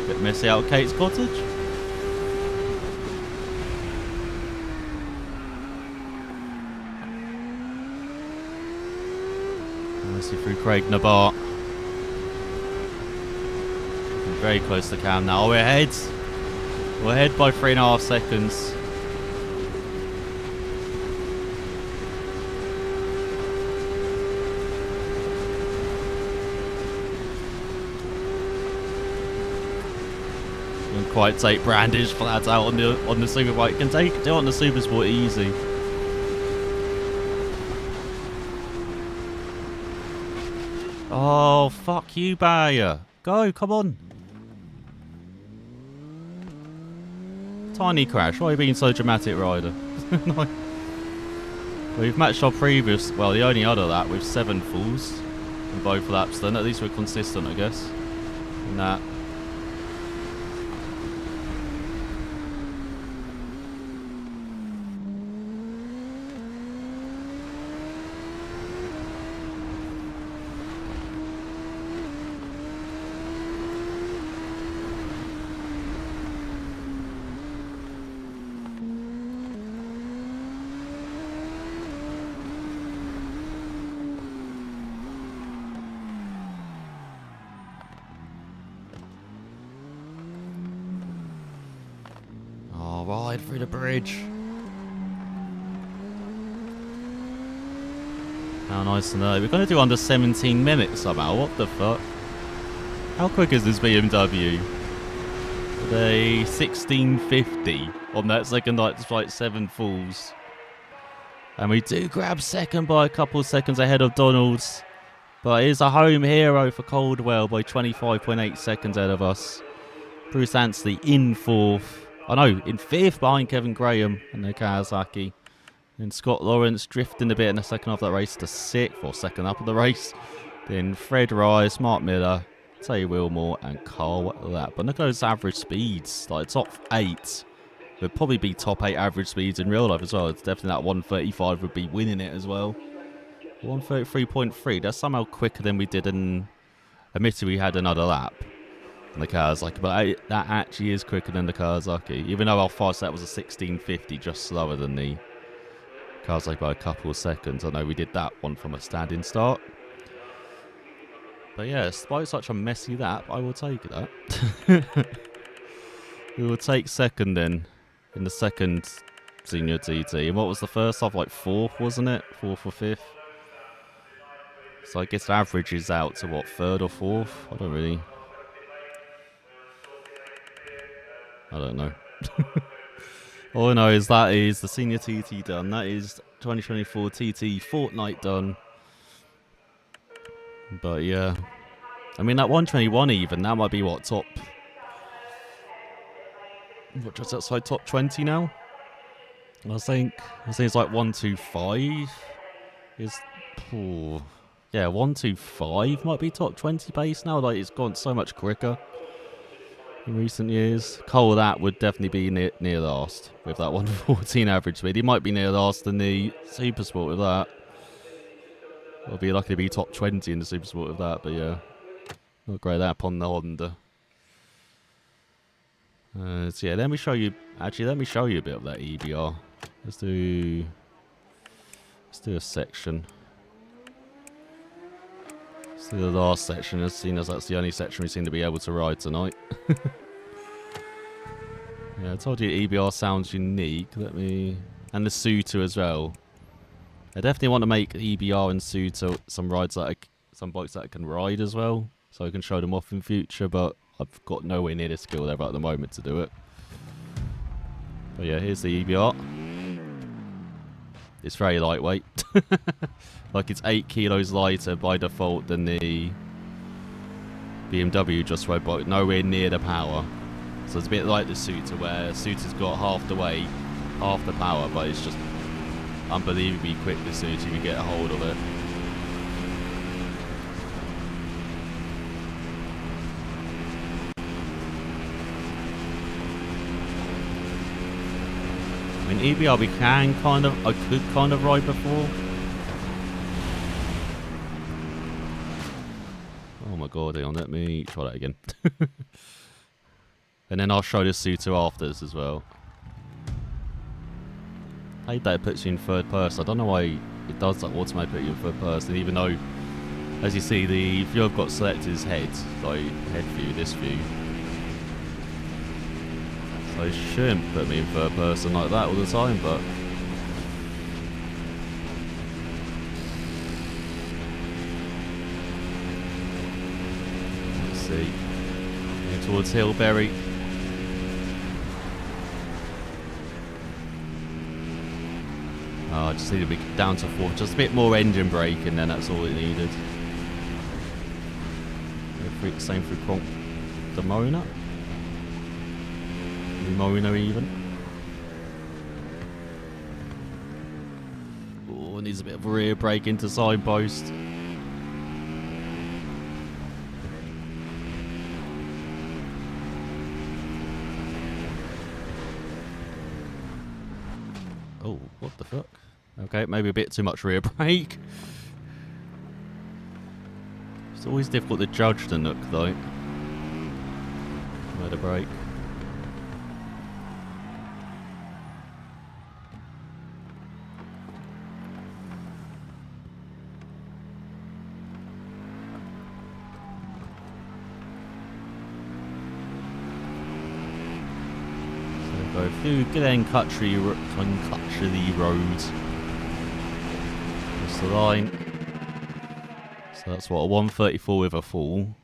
Bit messy out of Kate's cottage. Messy through Craig Nabar. Very close to Cam now. We're ahead. We're ahead by 3.5 seconds. Quite take Brandish flat out on the superbike. Can do it on the supersport easy. Oh fuck you, Bayer. Go, come on. Tiny crash. Why are you being so dramatic, Ryder? Like, we've matched our previous, well, the only other lap with 7 falls in both laps. Then at least we're consistent, I guess. In that. Ride through the bridge. How nice and early. We're going to do under 17 minutes somehow. What the fuck? How quick is this BMW? They 1650 on that second night despite 7 falls. And we do grab second by a couple of seconds ahead of Donald's. But it is a home hero for Coldwell by 25.8 seconds ahead of us. Bruce Anstey in 4th. I know, in 5th behind Kevin Graham and the Kawasaki. Then Scott Lawrence drifting a bit in the second half of that race to 6th, or second up of the race. Then Fred Rice, Mark Miller, Tay Wilmore, and Carl Lapp. But look at those average speeds, like top 8 would probably be top 8 average speeds in real life as well. It's definitely that 135 would be winning it as well. 133.3, that's somehow quicker than we did in... Admittedly, we had another lap on the Kawasaki, but that actually is quicker than the Kawasaki. Even though our fast lap was a 1650, just slower than the Kawasaki by a couple of seconds. I know we did that one from a standing start. But yeah, despite such a messy lap, I will take that. We will take second then, in the second senior TT. And what was the first half? Like 4th, wasn't it? 4th or 5th? So I guess the average is out to what, 3rd or 4th? I don't know. All I know is that is the senior TT done. That is 2024 TT Fortnite done. But yeah, I mean that 121 even, that might be what, top... What, just outside top 20 now? I think it's like 125 is... Oh, yeah, 125 might be top 20 pace now. Like, it's gone so much quicker in recent years. Cole, that would definitely be near last with that 114 average speed. He might be near last in the Super Sport with that. I'll be lucky to be top 20 in the Super Sport with that, but yeah. Not great that upon the Honda. So yeah, let me show you a bit of that EBR. Let's do a section. Let's do the last section, as seen as that's the only section we seem to be able to ride tonight. Yeah, I told you EBR sounds unique. And the Suter as well. I definitely want to make EBR and Suter some bikes that I can ride as well, so I can show them off in future, but I've got nowhere near the skill level at the moment to do it. But yeah, here's the EBR. It's very lightweight. Like it's 8 kilos lighter by default than the BMW Just Ride bike, nowhere near the power. So it's a bit like the Suter, where Suter's got half the weight, half the power, but it's just unbelievably quick, the Suter, if you get a hold of it. I mean, EBR I could kind of ride before. Oh my god, hang on, let me try that again. And then I'll show the Suter afters as well. I hate that it puts you in third person. I don't know why it does that automatically put you in third person, even though, as you see, the view I've got selected is head, like head view, this view. So it shouldn't put me in third person like that all the time, but... Let's see. Going towards Hillberry. I just need to be down to 4, just a bit more engine brake, and then that's all it needed. Same for Cronk Demona. Demona even. Oh, needs a bit of a rear brake into signpost. Oh, what the fuck? Okay, maybe a bit too much rear brake. It's always difficult to judge the Nook though. Where to brake. So go through Glen Cutchery Road. That's the line. So that's what, a 134 with a full.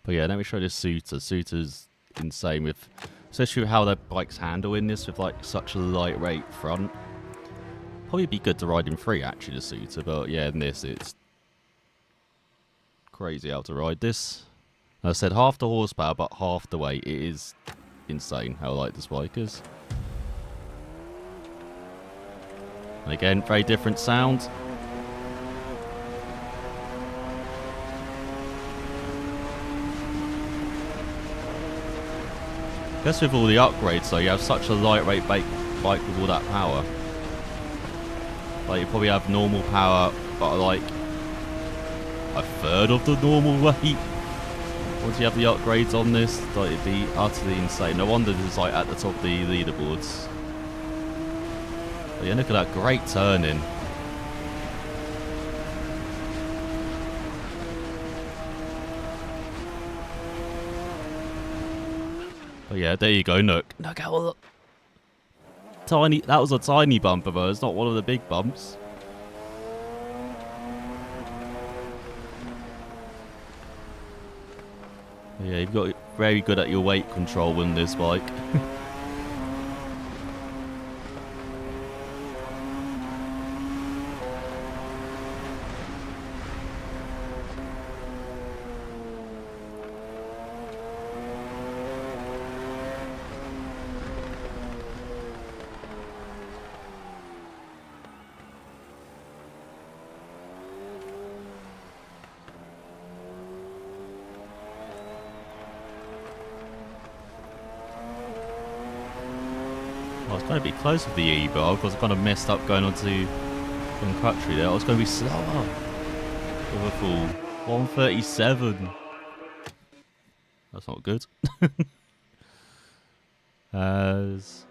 But yeah, let me show you the Suter. Suter's insane with, especially with how their bikes handle in this with like such a lightweight front. Probably be good to ride in 3 actually, the Suter, but yeah, in this it's crazy how to ride this. As I said, half the horsepower but half the weight. It is insane how light this bike is. And again, very different sound. I guess with all the upgrades though, you have such a lightweight bike with all that power. Like you probably have normal power, but like a third of the normal weight. Once you have the upgrades on this, like it'd be utterly insane. No wonder this is like at the top of the leaderboards. But yeah, look at that great turning. But yeah, there you go. Look at all the tiny. That was a tiny bumper, though. It's not one of the big bumps. Yeah, you've got very good at your weight control in this bike. I was going to be close with the E-bar because I kind of messed up going onto country there. I was going to be slower. Liverpool 137. That's not good. As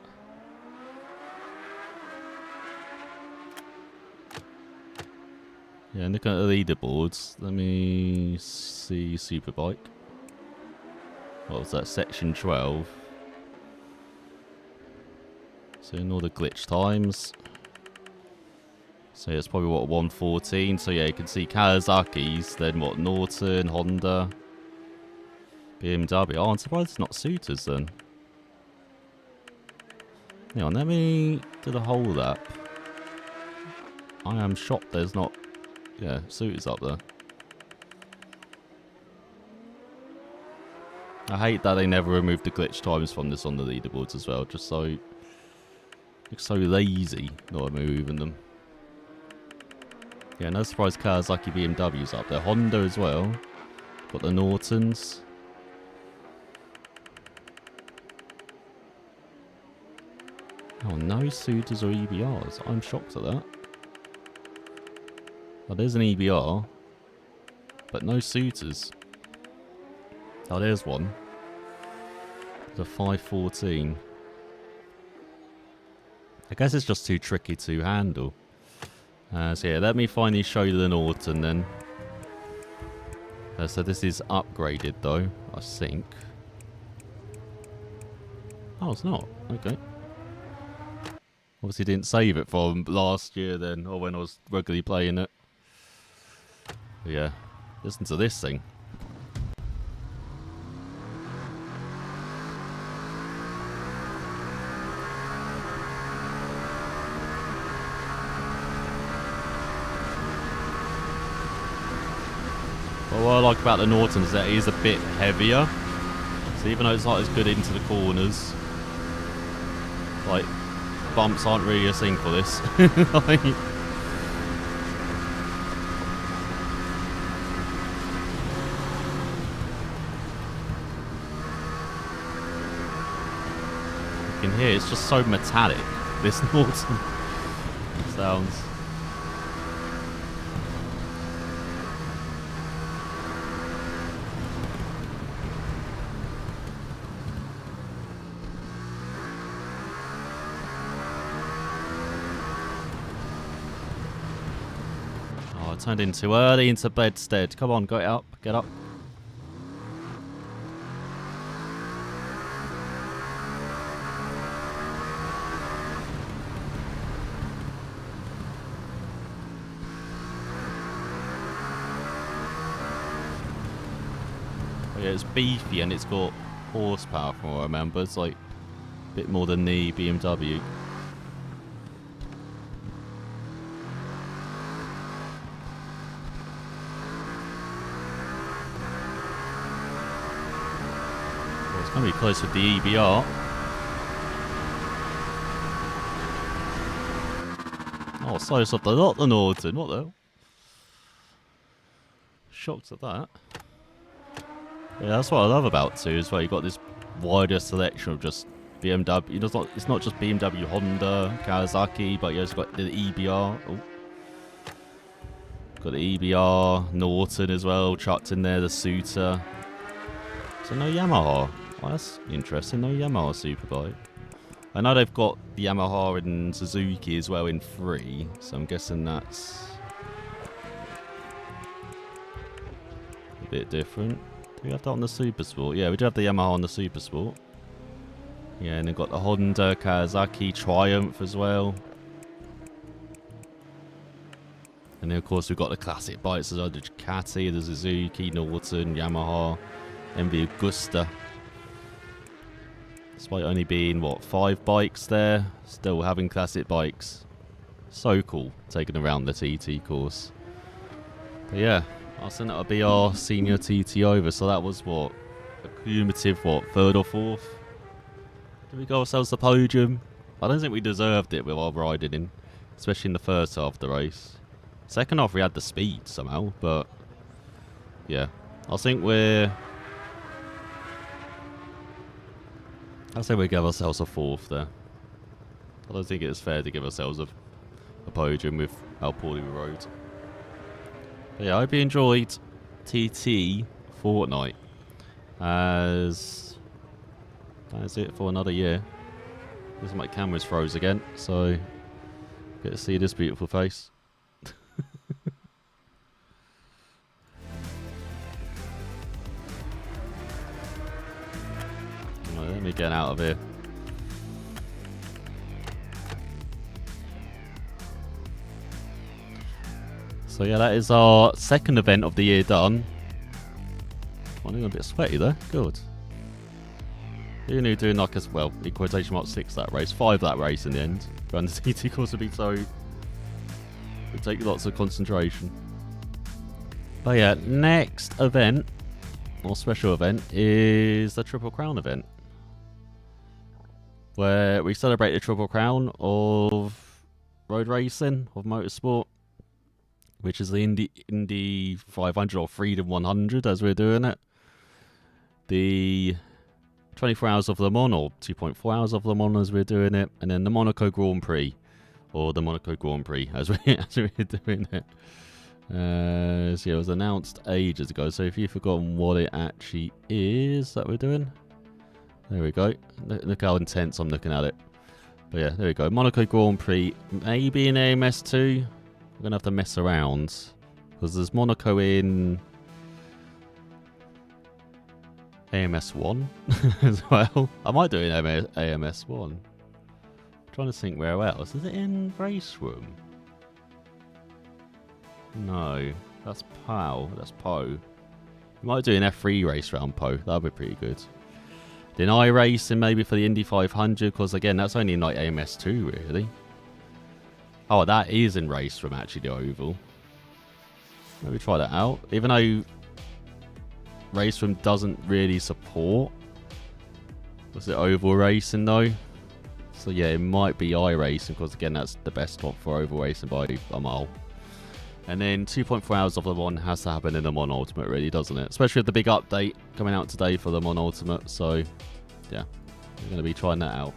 yeah, looking at the leaderboards. Let me see Superbike. What was that? Section 12. So in all the glitch times. So yeah, it's probably what, 114. So yeah, you can see Kawasaki's, then what, Norton, Honda, BMW. Oh, I'm surprised it's not Suiters then. Hang on, let me do the whole lap. I am shocked there's not, yeah, Suiters up there. I hate that they never removed the glitch times from this on the leaderboards as well. Just so, it's so lazy not removing them. Yeah, no surprise Kawasaki BMW's up there. Honda as well. Got the Nortons. Oh, no Suiters or EBRs. I'm shocked at that. Oh, there's an EBR. But no Suiters. Oh, there's one. There's a 514. I guess it's just too tricky to handle. So yeah, let me finally show you the Norton then. So this is upgraded though, I think. Oh, it's not. Okay. Obviously didn't save it from last year then, or when I was regularly playing it. But yeah, listen to this thing. What I like about the Norton is that it is a bit heavier. So even though it's not as good into the corners, like, bumps aren't really a thing for this. Like, you can hear it's just so metallic, this Norton sounds. Turned in too early into bedstead. Come on, get up, get up. Oh, yeah, it's beefy and it's got horsepower from what I remember. It's like a bit more than the BMW. It's going to be close with the EBR. Oh, Oh, so soft. Not the Norton. What the hell? Shocked at that. Yeah, that's what I love about 2 as well. You've got this wider selection of just BMW. It's not just BMW, Honda, Kawasaki, but it's got the EBR. Oh. Got the EBR, Norton as well, chucked in there, the Suter. So no Yamaha. Oh, that's interesting. No Yamaha Superbike. I know they've got the Yamaha and Suzuki as well in 3, so I'm guessing that's a bit different. Do we have that on the Super Sport? Yeah, we do have the Yamaha on the Super Sport. Yeah, and they've got the Honda, Kawasaki, Triumph as well. And then of course we've got the classic bikes as well, the Ducati, the Suzuki, Norton, Yamaha, MV Agusta. Despite only being, what, 5 bikes there, still having classic bikes. So cool, taking around the TT course. But yeah, I think that'll be our senior TT over, so that was, what, a cumulative, what, 3rd or 4th? Did we go ourselves the podium? I don't think we deserved it with our riding in, especially in the first half of the race. Second half we had the speed somehow, but yeah, I think we'll give ourselves a 4th there. I don't think it's fair to give ourselves a podium with how poorly we rode. But yeah, I hope you enjoyed TT Fortnite, as that is it for another year. This my camera's froze again, so get to see this beautiful face. Let me get out of here. So yeah, that is our second event of the year done. I'm a bit sweaty there. Good. Who knew doing like as well, in quotation marks 6 that race, 5 that race in the end. Going to TT course would be so. It would take lots of concentration. But yeah, next event, or special event, is the Triple Crown event, where we celebrate the Triple Crown of road racing, of motorsport, which is the Indy 500 or Freedom 100 as we're doing it. The 24 hours of Le Mans, or 2.4 hours of Le Mans as we're doing it, and then the Monaco Grand Prix, or the Monaco Grand Prix as we're doing it. So it was announced ages ago, so if you've forgotten what it actually is that we're doing, there we go. Look how intense I'm looking at it. But yeah, there we go. Monaco Grand Prix, maybe in AMS2. We're going to have to mess around, because there's Monaco in AMS1 as well. I might do it in AMS1. I'm trying to think where else. Is it in Race Room? No, that's POW. That's Po. We might do an F3 race round Po. That'd be pretty good. Then iRacing maybe for the Indy 500, because again, that's only in like AMS2 really. Oh, that is in Race Room actually, the Oval. Maybe try that out. Even though Race Room doesn't really support, was it Oval Racing though? So yeah, it might be iRacing, because again, that's the best spot for Oval Racing by a mile. And then 2.4 hours of Le Mans has to happen in the Mon Ultimate, really, doesn't it? Especially with the big update coming out today for the Mon Ultimate. So, yeah, we're going to be trying that out.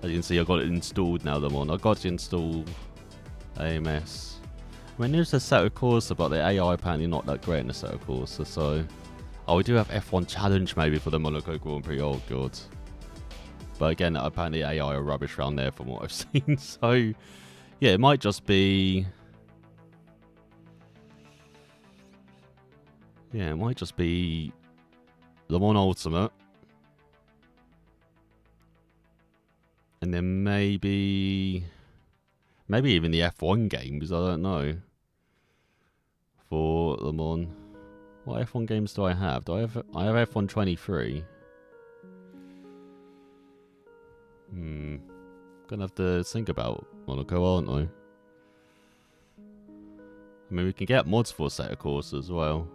As you can see, I've got it installed now, the Mon. I got to install AMS. I mean, there's a set of Corsa, but the AI apparently not that great in the set of Corsa. So, oh, we do have F1 Challenge maybe for the Monaco Grand Prix. Oh, God. But again, apparently AI are rubbish around there from what I've seen. So, yeah, it might just be... Yeah, it might just be Le Mans Ultimate. And then maybe even the F1 games, I don't know. For Le Mans. What F1 games do I have? I have F1 23. Gonna have to think about Monaco, aren't I? I mean, we can get mods for a set of courses as well.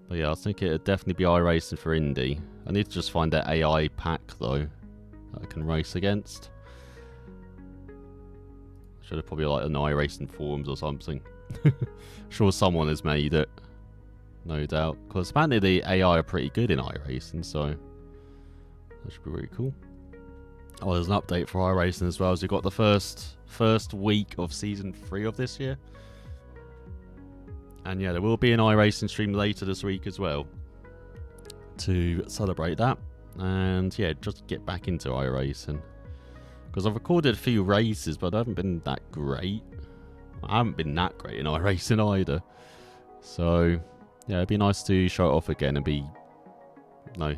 But yeah, I think it'd definitely be iRacing for Indy. I need to just find that AI pack though that I can race against. Should have probably like an iRacing forums or something. Sure someone has made it. No doubt. Because apparently the AI are pretty good in iRacing, so that should be really cool. Oh, there's an update for iRacing as well. So we've got the first week of Season 3 of this year. And yeah, there will be an iRacing stream later this week as well to celebrate that. And yeah, just get back into iRacing. Because I've recorded a few races, but I haven't been that great. I haven't been that great in iRacing either. So yeah, it'd be nice to show it off again and be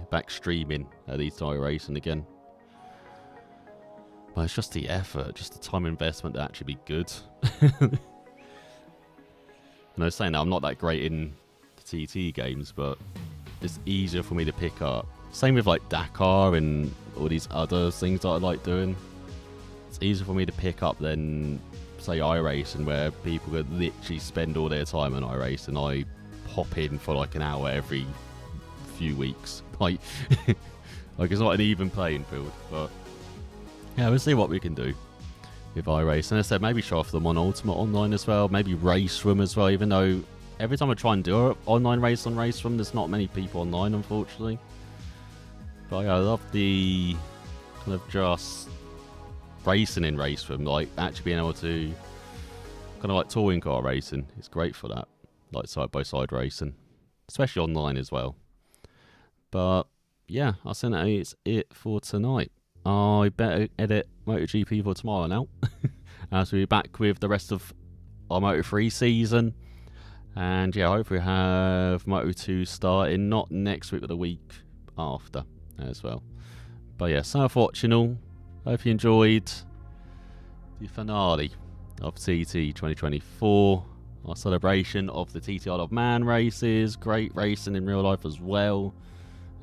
back streaming at least iRacing again. But it's just the effort, just the time investment to actually be good. And I was saying that I'm not that great in the TT games, but it's easier for me to pick up. Same with like Dakar and all these other things that I like doing. It's easier for me to pick up than, say, iRacing, where people could literally spend all their time on iRacing, and I pop in for like an hour every few weeks. Like it's not an even playing field. But yeah, we'll see what we can do with iRacing. And I said, maybe show off them on Ultimate Online as well. Maybe Race Room as well, even though every time I try and do an online race on Race Room, there's not many people online, unfortunately. But yeah, I love the kind of just racing in Race Room, like actually being able to kind of like touring car racing. It's great for that, like side by side racing, especially online as well. But yeah, I think that is it for tonight. I better edit MotoGP for tomorrow now. As we'll be back with the rest of our Moto3 season. And yeah, hopefully we have Moto2 starting, not next week, but the week after as well. But yeah, so for watching all. Hope you enjoyed the finale of TT 2024. Our celebration of the TT Isle of Man races. Great racing in real life as well.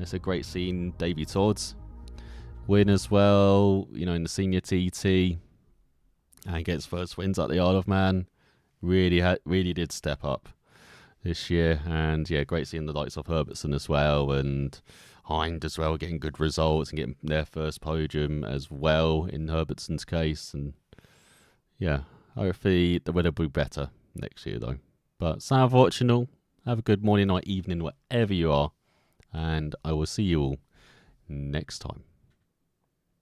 It's a great scene. Davey Todd's win as well, in the senior TT, and gets first wins at the Isle of Man. Really did step up this year. And yeah, great seeing the likes of Herbertson as well, and Hind as well, getting good results and getting their first podium as well in Herbertson's case. And yeah, hopefully the weather will be better next year though. But thanks for watching all. Have a good morning, night, evening, wherever you are. And I will see you all next time.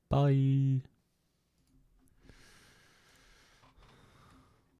Bye.